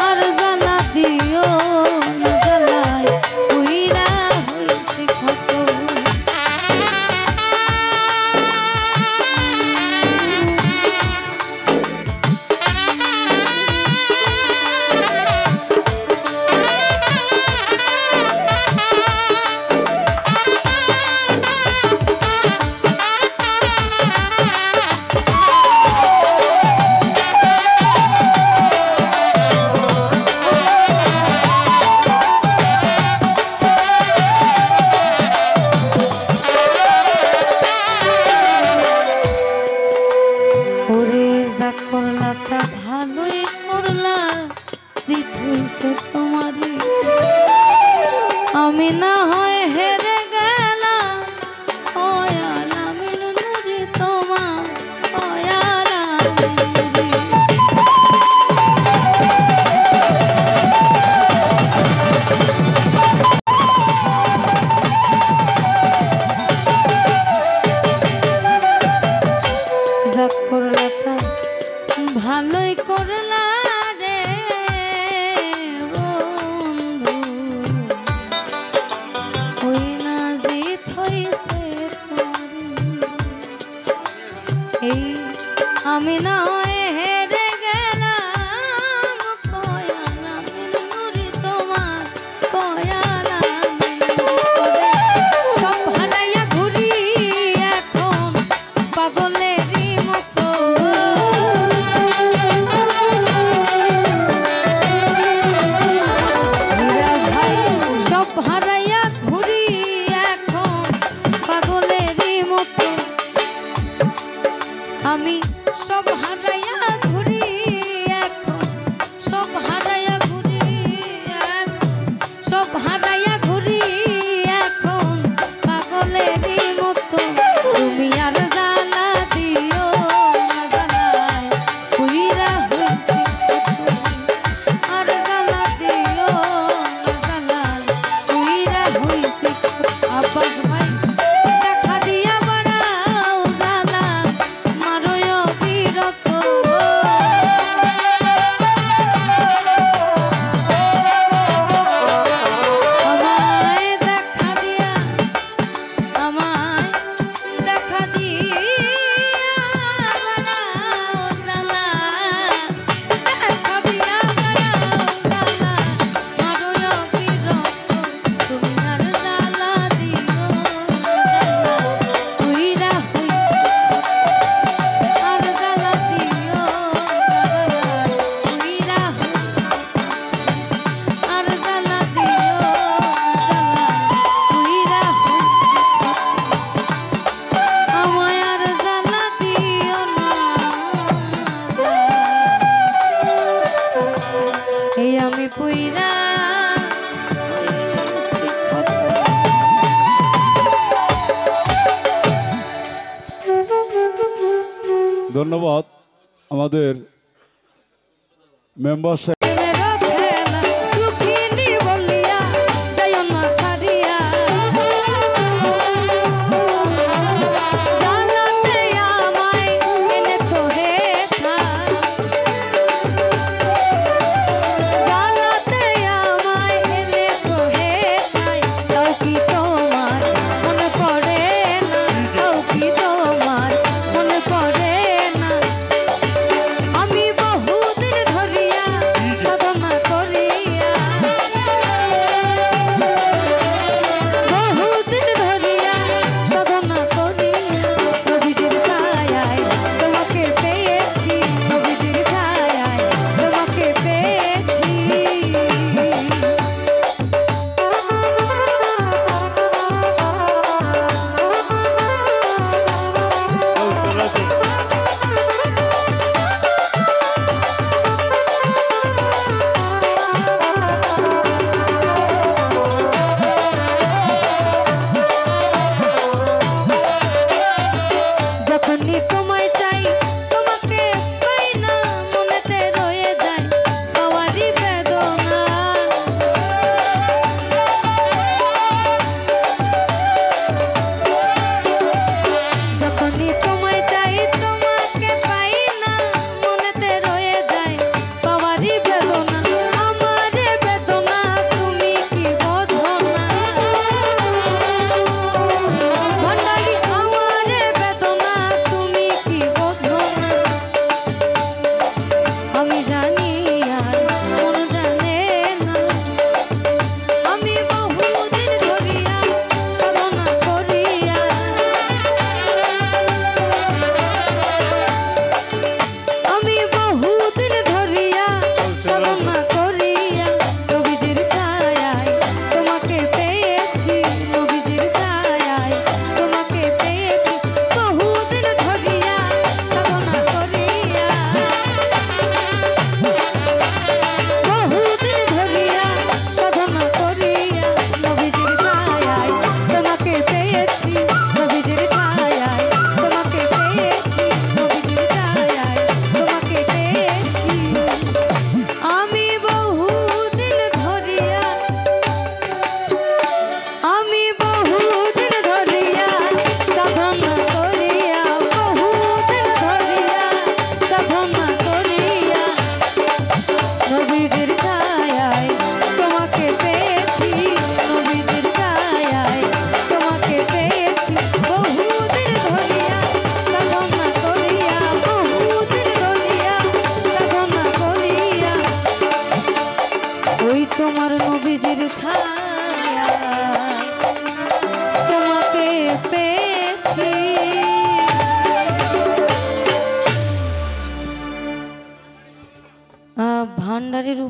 S1: আর আমি না হেরে গেলাম পয়ালা নুরি তোমার পয়ালা করে সব হারাইয়া ঘুরি এখন পাগলেরই মতো ভাই সব হারাইয়া ঘুরি এখন পাগলেরই মতো আমি সব হারাইয়া ঘুরি এখন সব হারাইয়া ঘুরি সব হারাইয়া ঘুরি এখন পাগলেরই মতো তুমি আর জ্বালা দিও না জ্বালায় পুইরা হইছি আর জ্বালা দিও না জ্বালায় পুইরা হইছি আব্বাস ভাই দেখা দিয়া বাড়াও জ্বালা মারয় বিরত আমায় দেখা দিয়া আমায় দেখা দিয়া বাড়াও জ্বালা দেখা দিয়া বাড়াও জ্বালা মারয় বিরত তুমি আর জ্বালা দিও জ্বালা পুইরা হইছি আর জ্বালা দিও জ্বালা পুইরা হইছি আর জ্বালা দিও জ্বালা পুইরা হইছি আমায় আর জ্বালা দিও না এই আমি পুইরা
S3: ধন্যবাদ আমাদের মেম্বার
S1: প্রেমের খেলা দুঃখিনী বলিয়া যাইও না ছাড়িয়া জ্বালাতে আমায় এনেছো হেথা জ্বালাতে আমায় এনেছো হেথায় তাও কি তোমার মনে পড়ে না তাও কি তোমার মনে পড়ে না আমি বহুদিন ধরিয়া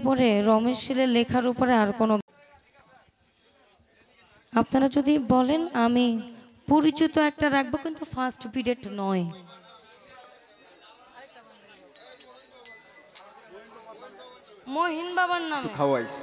S1: উপরে, রমেশ শীলের লেখার উপরে আর কোনো আপনারা যদি বলেন আমি পরিচিত একটা রাখবো, কিন্তু ফার্স্ট বিডেট নয়। মহিন বাবার নামে
S2: খাওয়াইস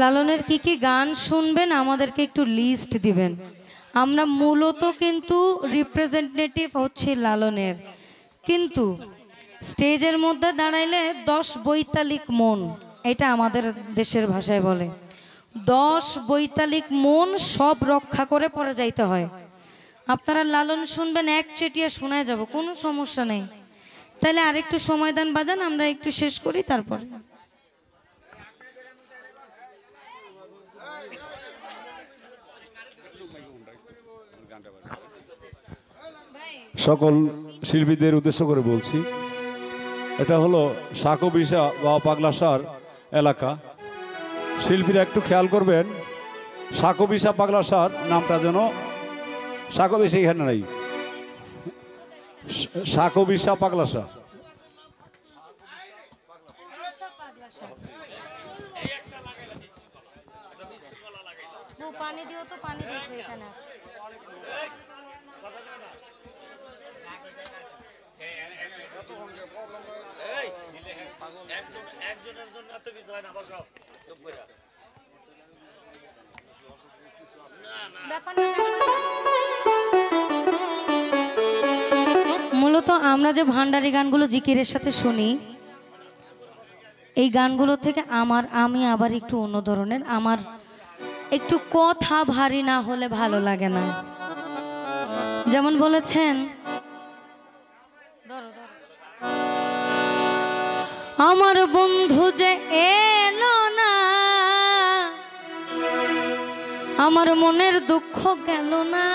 S1: লালনের কি কি গান শুনবেন আমাদেরকে একটু লিস্ট দিবেন। আমরা মূলত কিন্তু রিপ্রেজেন্টেটিভ হচ্ছে লালনের, কিন্তু স্টেজের মধ্যে দাঁড়াইলে 10 বৈতালিক মন, এটা আমাদের দেশের ভাষায় বলে 10 বৈতালিক মন সব রক্ষা করে পরে যাইতে হয়। আপনারা লালন শুনবেন এক চেটিয়া শোনায় যাব, কোনো সমস্যা নেই। তাহলে আরেকটু সময় দেন বাজান, আমরা একটু শেষ করি তারপরে।
S3: সকল শিল্পীদের উদ্দেশ্য করে বলছি, এটা হলো সাকবিশা বা পাগলাসার এলাকা। শিল্পীরা একটু খেয়াল করবেন, সাকবিশা পাগলাসার নামটা যেন সাকবিশা এখানে নাই, সাকবিশা পাগলাসা।
S1: পানি দিও তো, পানি দেখো এখানে আছে। মূলত আমরা যে ভান্ডারি গানগুলো জিকিরের সাথে শুনি, এই গানগুলো থেকে আমি আবার একটু অন্য ধরনের, আমার একটু কথা ভারী না হলে ভালো লাগে না। যেমন বলেছেন, আমার বন্ধু যে এলো না, আমার মনের দুঃখ গেল না,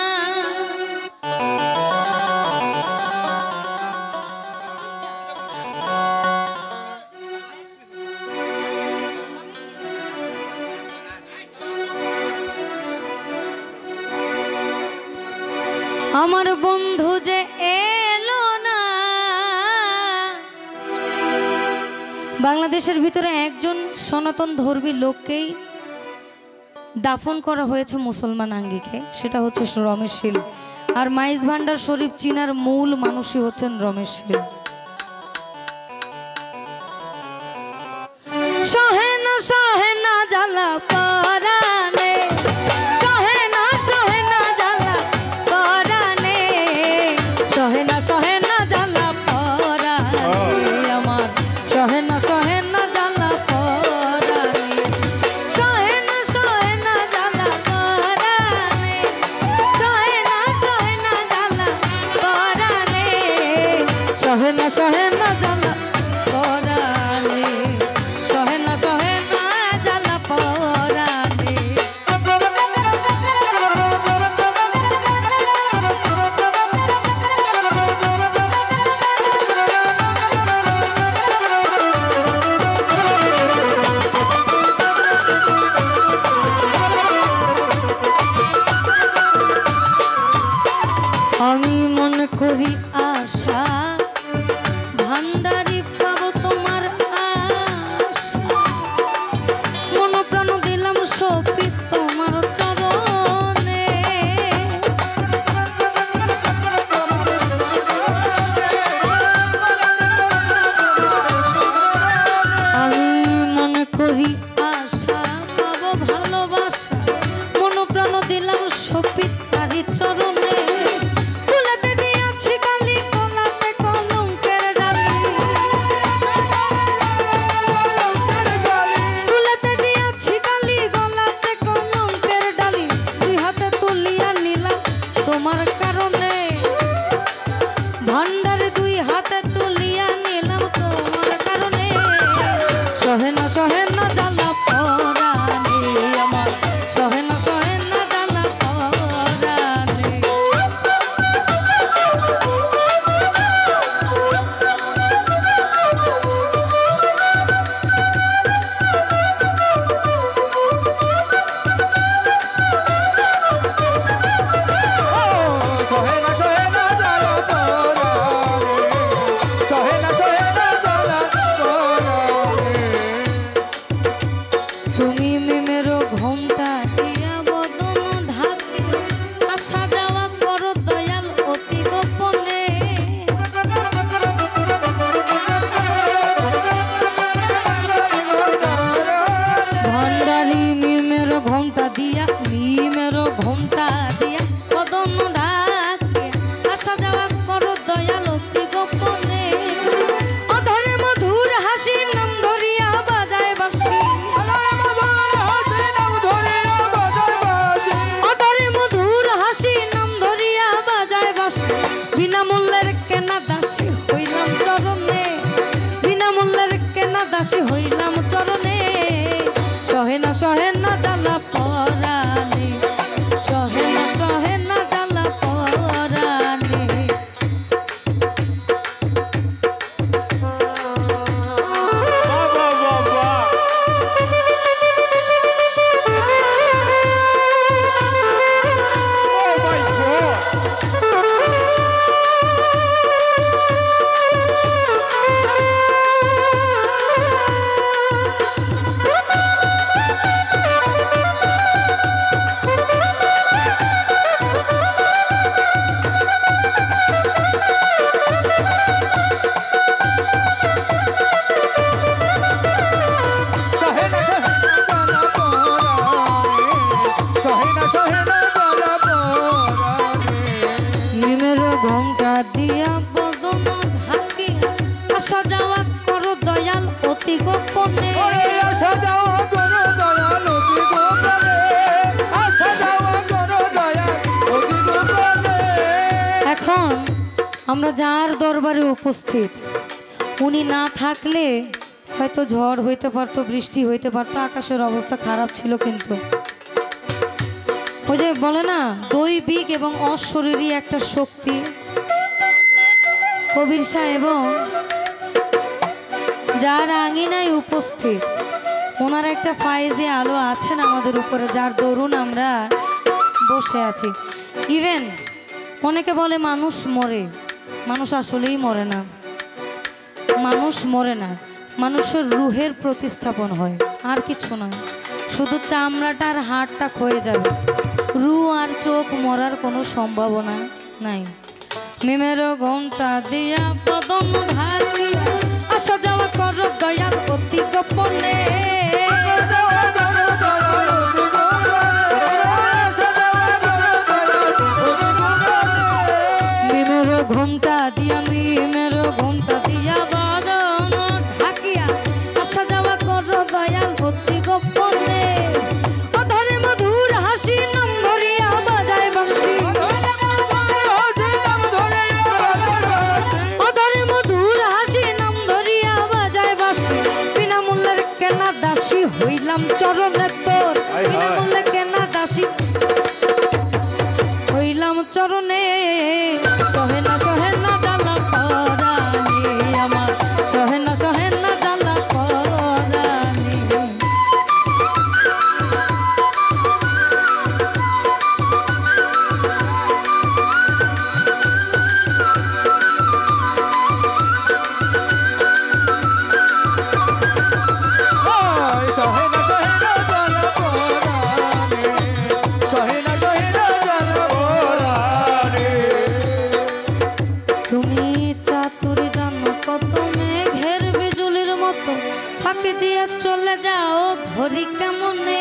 S1: আমার বন্ধু যে এলো না। বাংলাদেশের ভিতরে একজন সনাতন ধর্মী লোককেই দাফন করা হয়েছে মুসলমান আঙ্গিকে, সেটা হচ্ছে রমেশ শীল। আর মাইজ ভান্ডার শরীফ চিনার মূল মানুষই হচ্ছেন রমেশ শীল। সহেনা সহেনা জ্বালা পরানে, সহেনা সহেনা জ্বালা পরানে, সহেনা সহেনা জ্বালা পরানে, আমার সহেনা সহেনা জ্বালা পরানে, সহেনা সহেনা জ্বালা পরানে, সহেনা সহেনা জ্বালা পরানে, সহেনা সহেনা জ্বালা পরানে, সহেনা সহেনা জ্বালা পরানে। আমি মনে করি আশা ভান্ডারি পাবো তোমার আশা, মন প্রাণ দিলাম সপি তোমার চরণে। আমি মনে করি আশা পাবো ভালোবাসা, মন প্রাণ দিলাম সপি তারি চরণে। কুলাতে দিয়েছি কালি, কোলাতে কলঙ্কের ডালি, কুলাতে দিয়েছি কালি, গলাতে কলঙ্কের ডালি, দুই হাতে তুলিয়া নিলাম তোমার কারণে। ভান্ডারে দুই হাতে তুলিয়া নিলাম তোমার কারণে। সহেনা সহেনা জ্বালা পরানে, আমার সহেনা সহেনা জ্বালা পরানে। ঘোমটা দিয়া বদন ঢাকিয়া আসা যাওয়া করো দয়াল অতি গোপনে অধরে মধুর হাসি নাম ধরিয়া বাজায় বাঁশি অধরে মধুর হাসি নাম ধরিয়া বাজায় বাঁশি বিনামূল্যের কেনা দাসী হইলাম চরণে বিনামূল্যের কেনা দাসী হইলাম চরণে সহে না জ্বালা পরাণে সহে না জ্বালা পরাণে ঘোমটা দিয়া বদন ঢাকিয়া আসা যাওয়া করো দয়াল অতি গোপনে
S4: আসা যাওয়া করো দয়াল অতি গোপনে আসা যাওয়া করো দয়াল অতি গোপনে।
S1: এখন আমরা যার দরবারে উপস্থিত উনি না থাকলে হয়তো ঝড় হইতে পারতো, বৃষ্টি হইতে পারতো, আকাশের অবস্থা খারাপ ছিল। কিন্তু ওই যে বলে না দৈবিক এবং অশরীরী একটা শক্তি, কবির শাহ এবং যার আঙিনায় উপস্থিত ওনার একটা ফায়েজে আলো আছেন আমাদের উপরে, যার দরুন আমরা বসে আছি। ইভেন অনেকে বলে মানুষ মরে, মানুষ আসলেই মরে না, মানুষ মরে না, মানুষের রুহের প্রতিস্থাপন হয়, আর কিছু না। শুধু চামড়াটা আর হাড়টা ক্ষয়ে যাবে, রু আর চোখ মরার কোনো সম্ভাবনা নাই। মিমের ঘোমটা দিয়া বদন ঢাকিয়া আসা যাওয়া করো দয়াল অতি গোপনে মিমের ঘোমটা দিয়া বদন ঢাকিয়া আসা যাওয়া করো দয়াল অতি গোপনে অধরে মধুর হাসি নাম ধরিয়া বাজায় বাঁশি অধরে মধুর হাসি নাম ধরিয়া বাজায় বাঁশি বিনামূল্যের কেনা দাসী হইলাম চরণে তোর বিনামূল্যে কেনা দাসী হইলাম চরণে সহে না জ্বালা পরাণে আমার সহে না জ্বালা পরাণে। তুমি চাতুরি জানো কত মেঘের বিজুলির মতো ফাঁকি দিয়ে চলে যাও ধরি কেমনে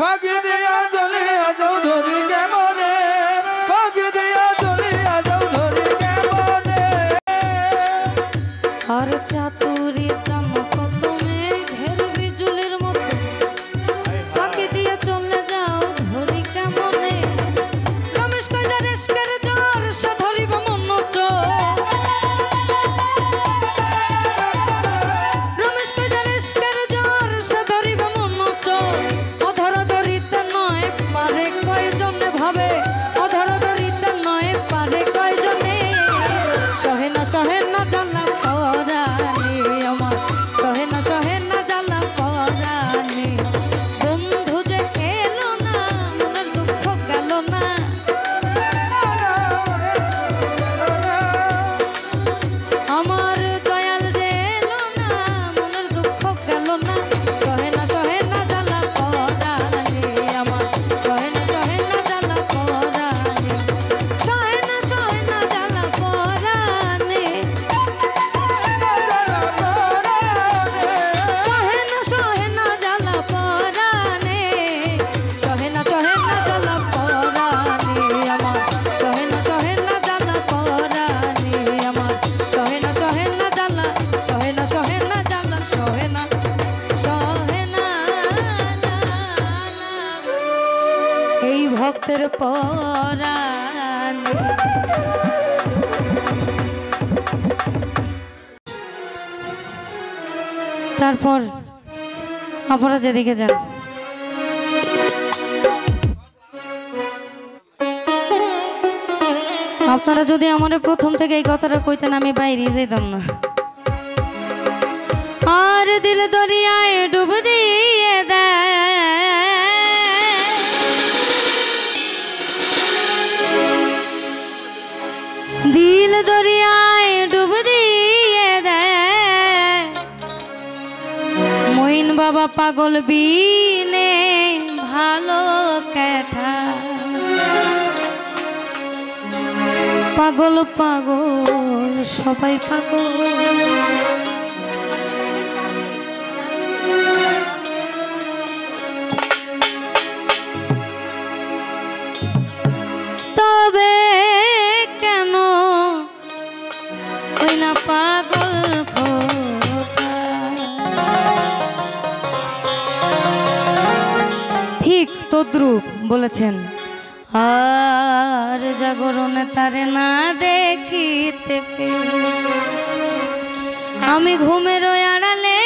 S4: ফাঁকি দিয়া চলিয়া যাও ধরি কেমনে ফাঁকি দিয়া চলিয়া যাও ধরি কেমনে।
S1: আর চাতুরি জানো কত মেঘের বিজুলির মতো ফাঁকি দিয়ে চলে যাও ধরি কেমনে রমেশ কইরা রেশকের জ্বর সে ধরিব মন চোর রমেশ কইরা রেশকের জ্বর সে ধরিব মন চোর অধর ধরিতে নয় পারে কয়জনে ভাবে অধর ধরিতে নয় পারে কয়জনে সহে না জ্বালা পরাণে ভক্তের পরাণ। তারপর আপনারা যেদিকে যান আপনারা যদি আমার প্রথম থেকে এই কথাটা কইতেন আমি বাইরে যেতাম না। আর দিল দরিয়ায় ডুব দিয়ে দেয়, দিল দরিয়ায় ডুব দিয়ে দেয়, মইন বাবা পাগল বিনে ভালো ক্যাঠা, পাগল পাগল সবাই পাগল। তবে কেন ওই না পাগল খোকা, ঠিক তদ্রূপ বলেছেন। আর জাগরণে তারে না দেখিতে পেয়ে আমি ঘুমের আড়ালে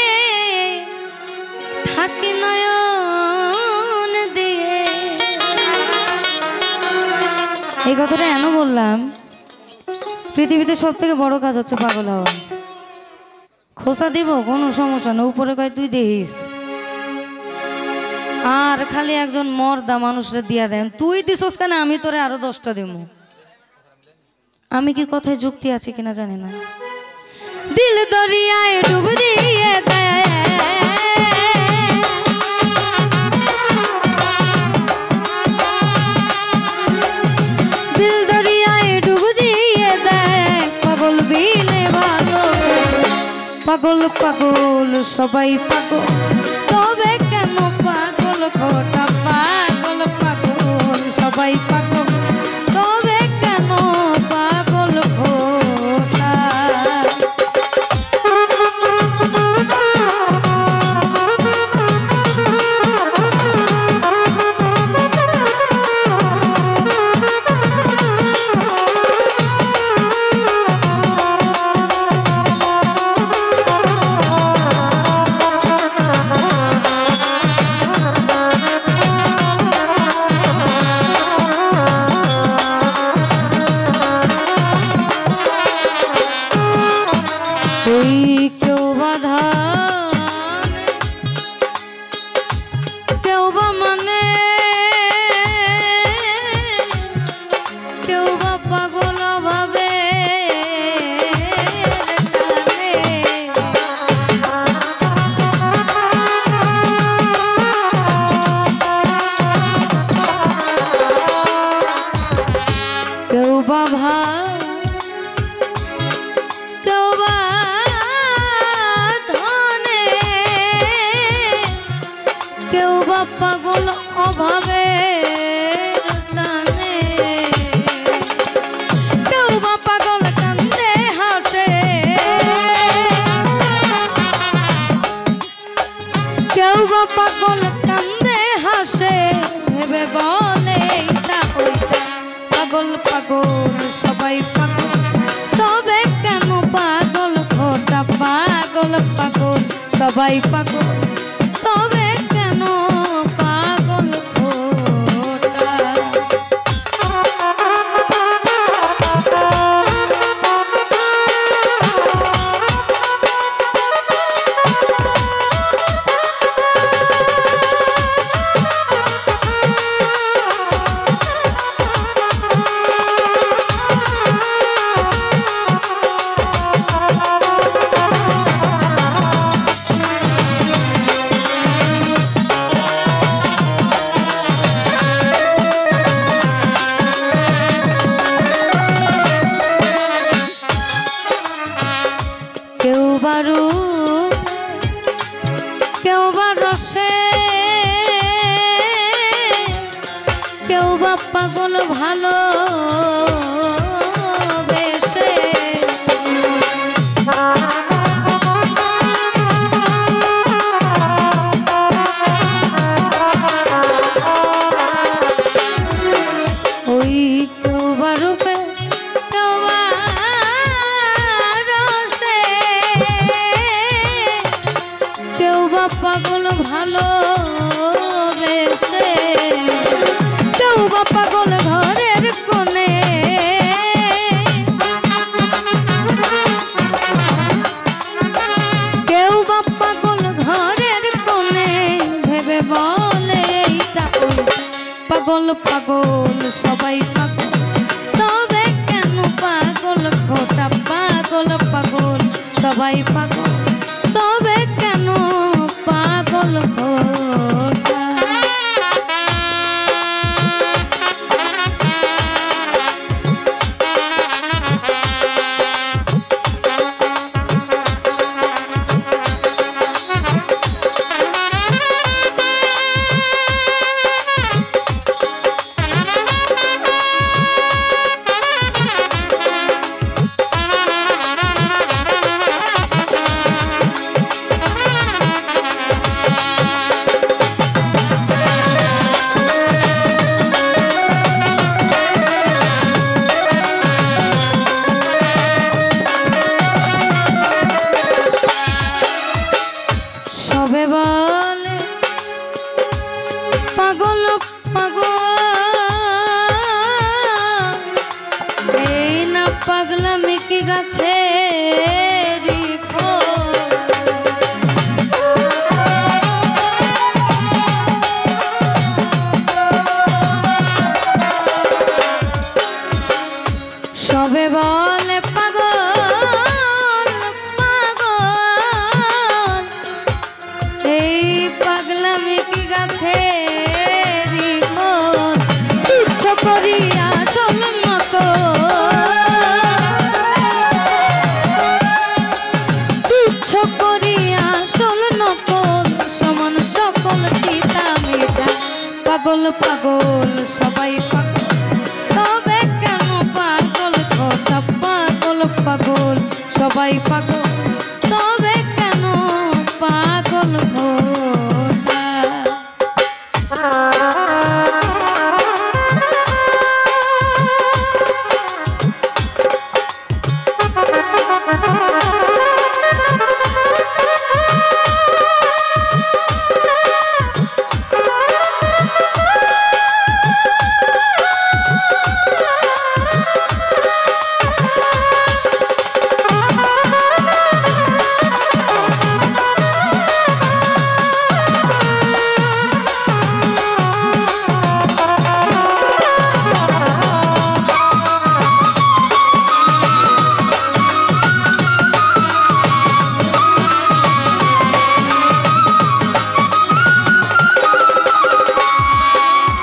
S1: থাকি নয়ন দিয়ে। এই কথাটা এন বললাম, পৃথিবীতে সব থেকে বড় কাজ হচ্ছে পাগল হওয়া। খোসা দিব কোনো সমস্যা না, উপরে কয় তুই দেখিস, আর খালি একজন মর্দা মানুষরে দিয়া দেন, তুই দিছস কেন আমি তোরে আরো 10টা দিব। আমি কি কথায় যুক্তি আছে কিনা জানি না। দিল দরিয়ায় ডুব দিয়ে দেয়, দিল দরিয়ায় ডুব দিয়ে দেয়, পাগল বিনে ভালো, পাগল পাগল সবাই পাগল। তবে কেন পাগল খোটা, পাগল পাগল সবাই পাগল। তবে কেন পাগল খোটা, কেউ বাধা কেউ বা মানে, কেউ বা পাগল ভাবে কেউ বা কেউ বা কেউ বা পাগল অভাবে টানে, কেউ বা পাগল কান্দে হাসে, কেউ বা পাগল কান্দে হাসে, ভেবে বলে এইটা ওইটা, পাগল পাগল সবাই পাগল। তবে কেন পাগল খোটা, পাগল পাগল সবাই পাগল। তবে কেন পাগল খোটা, পাগল সবাই পাগল তবে কেন পাগল খোটা পাগল পাগল সবাই পাগল তবে কেন পাগল খোটা সবে বলে পাগল পাগল এই না পাগলামি কি গাছে সবে বলে পাগল পাগল এই পাগলামি কি গাছে তুচ্ছ করিয়া শোন মতো তুচ্ছ করিয়া শোন নকল সমান সকল পিতা মেটা পাগল পাগল সবাই পাগল তবে কেন পাগল কথা পাগল পাগল সবাই পাগল তবে কেন পাগল খোটা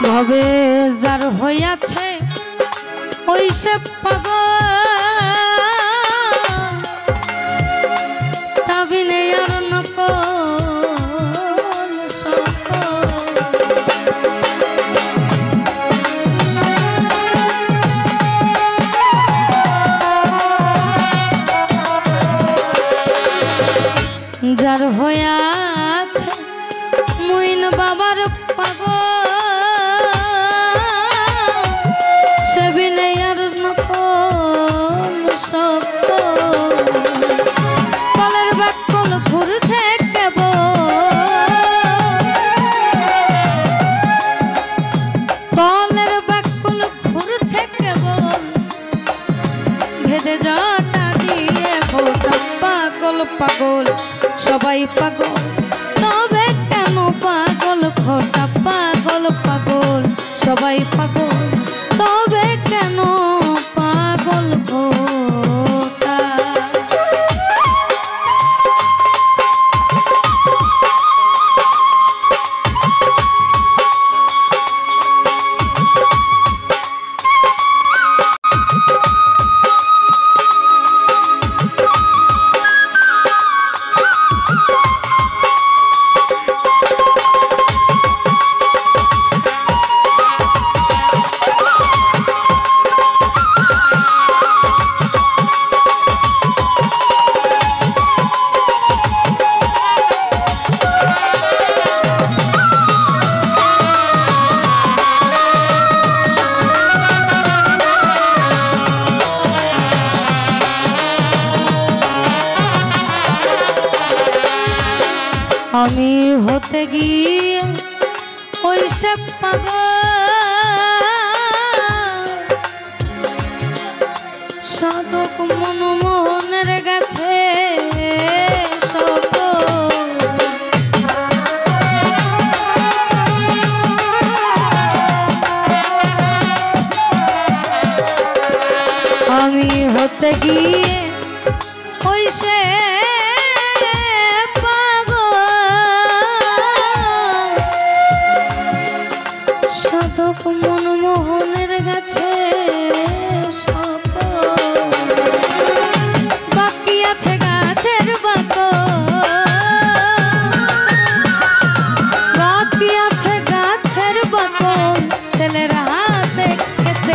S1: ভবে যার হইয়াছে ওই সে পাগল তাবিনে আর নকল সকল যার হইয়াছে মুইন বাবার পাগল কলের ব্যাকুল ঘুরছে কলের ব্যাকুল ঘুরছে কেবল ভেদে জটা দিয়ে ফোটা পাগল পাগল সবাই পাগল তবে কেন পাগল খোটা পাগল পাগল সবাই পাগল তবে কেন পাগল খোটা আমি হতে গিয়ে ওই সে পাগল সাধক মনমোহনের গেছে সকল আমি হতে গিয়ে ওই সে সাধক মনমোহনের গাছে বাকি আছে গাছের বাকি আছে গাছের বাকল ছেলের হাতে খেতে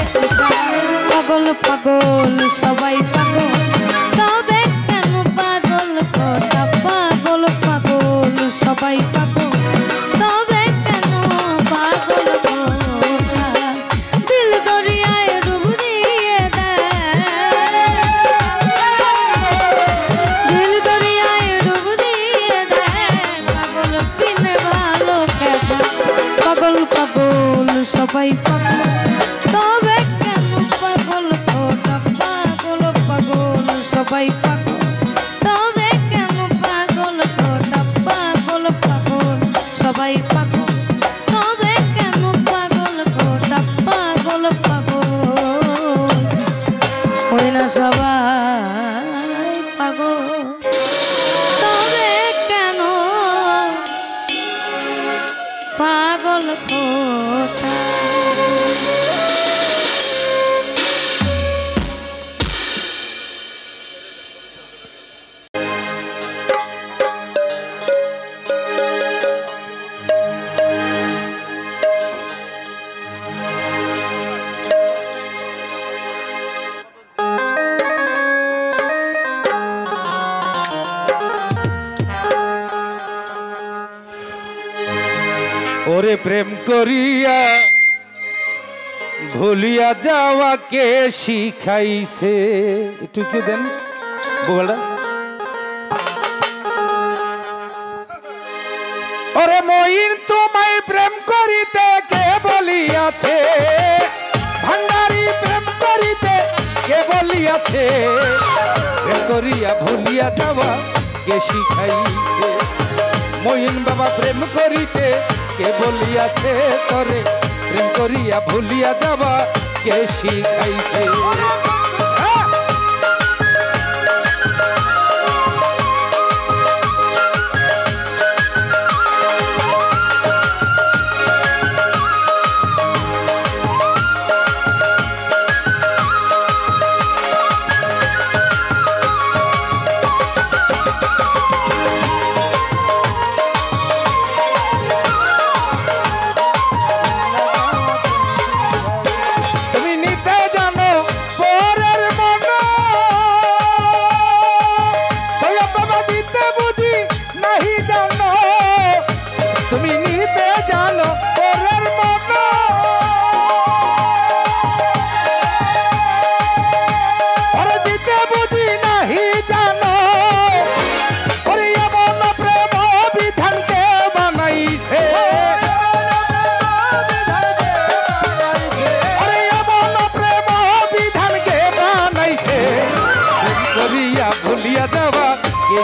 S1: পাগল পাগল সবাই পাগল তবে কেন পাগল কথা পাগল পাগল সবাই পাগল তবে কেন পাগল কথা দিল দরিয়ায় ডুব দিয়ে দেয় দিল দরিয়ায় ডুব দিয়ে দেয় পাগল পিনে ভালো কথা পাগল পাগল সবাই পাগল তবে কেন পাগল কথা পাগল পাগল সবাই পাগল তবে কেন পাগল কথা পাগল পাগল সবাই পাগল তবে কেন পাগল কথা পাগল পাগল ওই না সবাই পাগল তবে কেন পাগল কথা
S4: ওরে প্রেম করিয়া ভুলিয়া যাওয়া কে শিখাইছে একটু কি দেন বগলটা ওরে মইন তোমায় প্রেম করিতে কে বলিয়াছে ভান্ডারি প্রেম করিতে কে বলিয়াছে প্রেম করিয়া ভুলিয়া যাওয়া কে শিখাইছে মইন বাবা প্রেম করিতে কে বলিয়াছে তরে প্রেম করিয়া ভুলিয়া যাবা কে শিখাইছে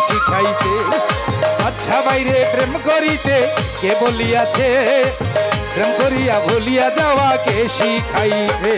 S4: শিখাইছে আচ্ছা বাইরে প্রেম করিতে কে বলিয়াছে প্রেম করিয়া ভুলিয়া যাওয়া কে শিখাইছে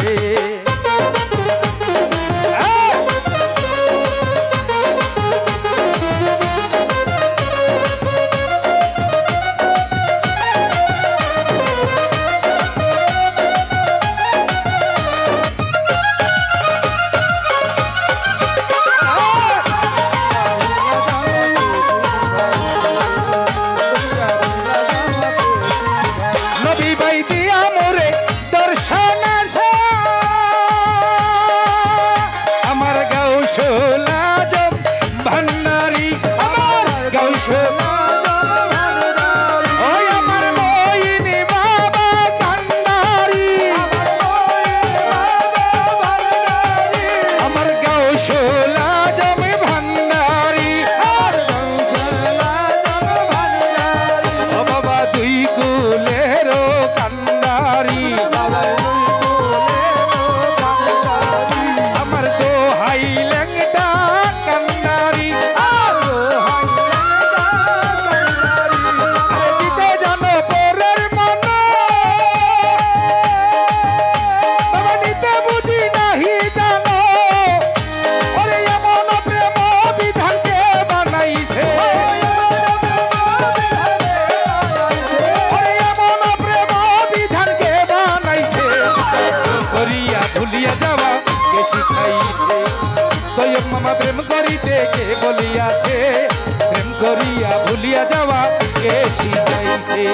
S4: ভুলিয়া যাওয়া কে শিখাইছে তৈয়ব মামা প্রেম করিতে কে বলিয়াছে প্রেম করিয়া ভুলিয়া যাওয়া কে শিখাইছে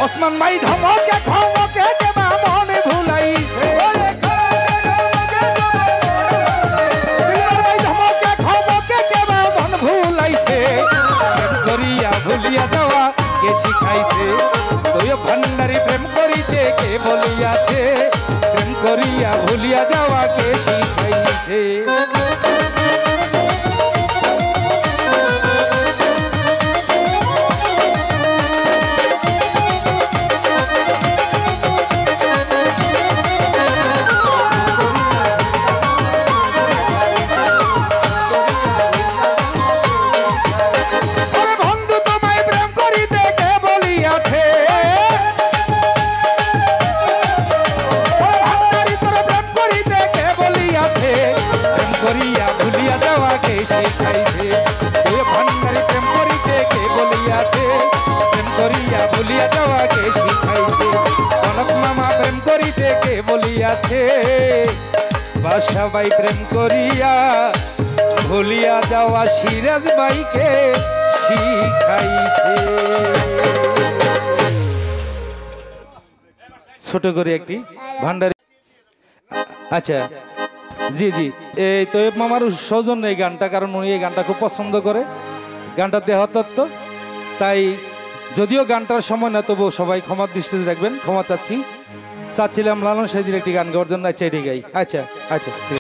S4: ওসমান মাই ধমকে ধমকে কেবা মনে ভুলাইছে দিলবার মাই ধমকে ধমকে কেবা মন ভুলাইছে প্রেম করিয়া ভুলিয়া যাওয়া কে শিখাইছে তৈয়ব ভান্ডারী প্রেম করিতে কে বলিয়াছে প্রেম করিয়া ভুলিয়া যাওয়া কে শিখাইছে করিয়া ভুলিয়া যাওয়া কে শিখাইছে এ ভান্ডারী প্রেম করিতে কে বলিয়াছে প্রেম করিয়া ভুলিয়া যাওয়া কে শিখাইছে কনক মামা প্রেম করিতে কে বলিয়াছে বাদশা ভাই প্রেম করিয়া ভুলিয়া যাওয়া সিরাজ ভাইকে শিখাইছে ছোট করে একটি ভান্ডারী আচ্ছা জি জি এই তৈয়ব মামার সৌজন্য এই গানটা কারণ উনি এই গানটা খুব পছন্দ করে গানটা দেহতত্ত্ব তাই যদিও গানটার সময় না তবুও সবাই ক্ষমার দৃষ্টিতে দেখবেন ক্ষমা চাচ্ছিলাম লালন সাইজির একটি গান গাওয়ার জন্য আচ্ছা এটি গাই আচ্ছা আচ্ছা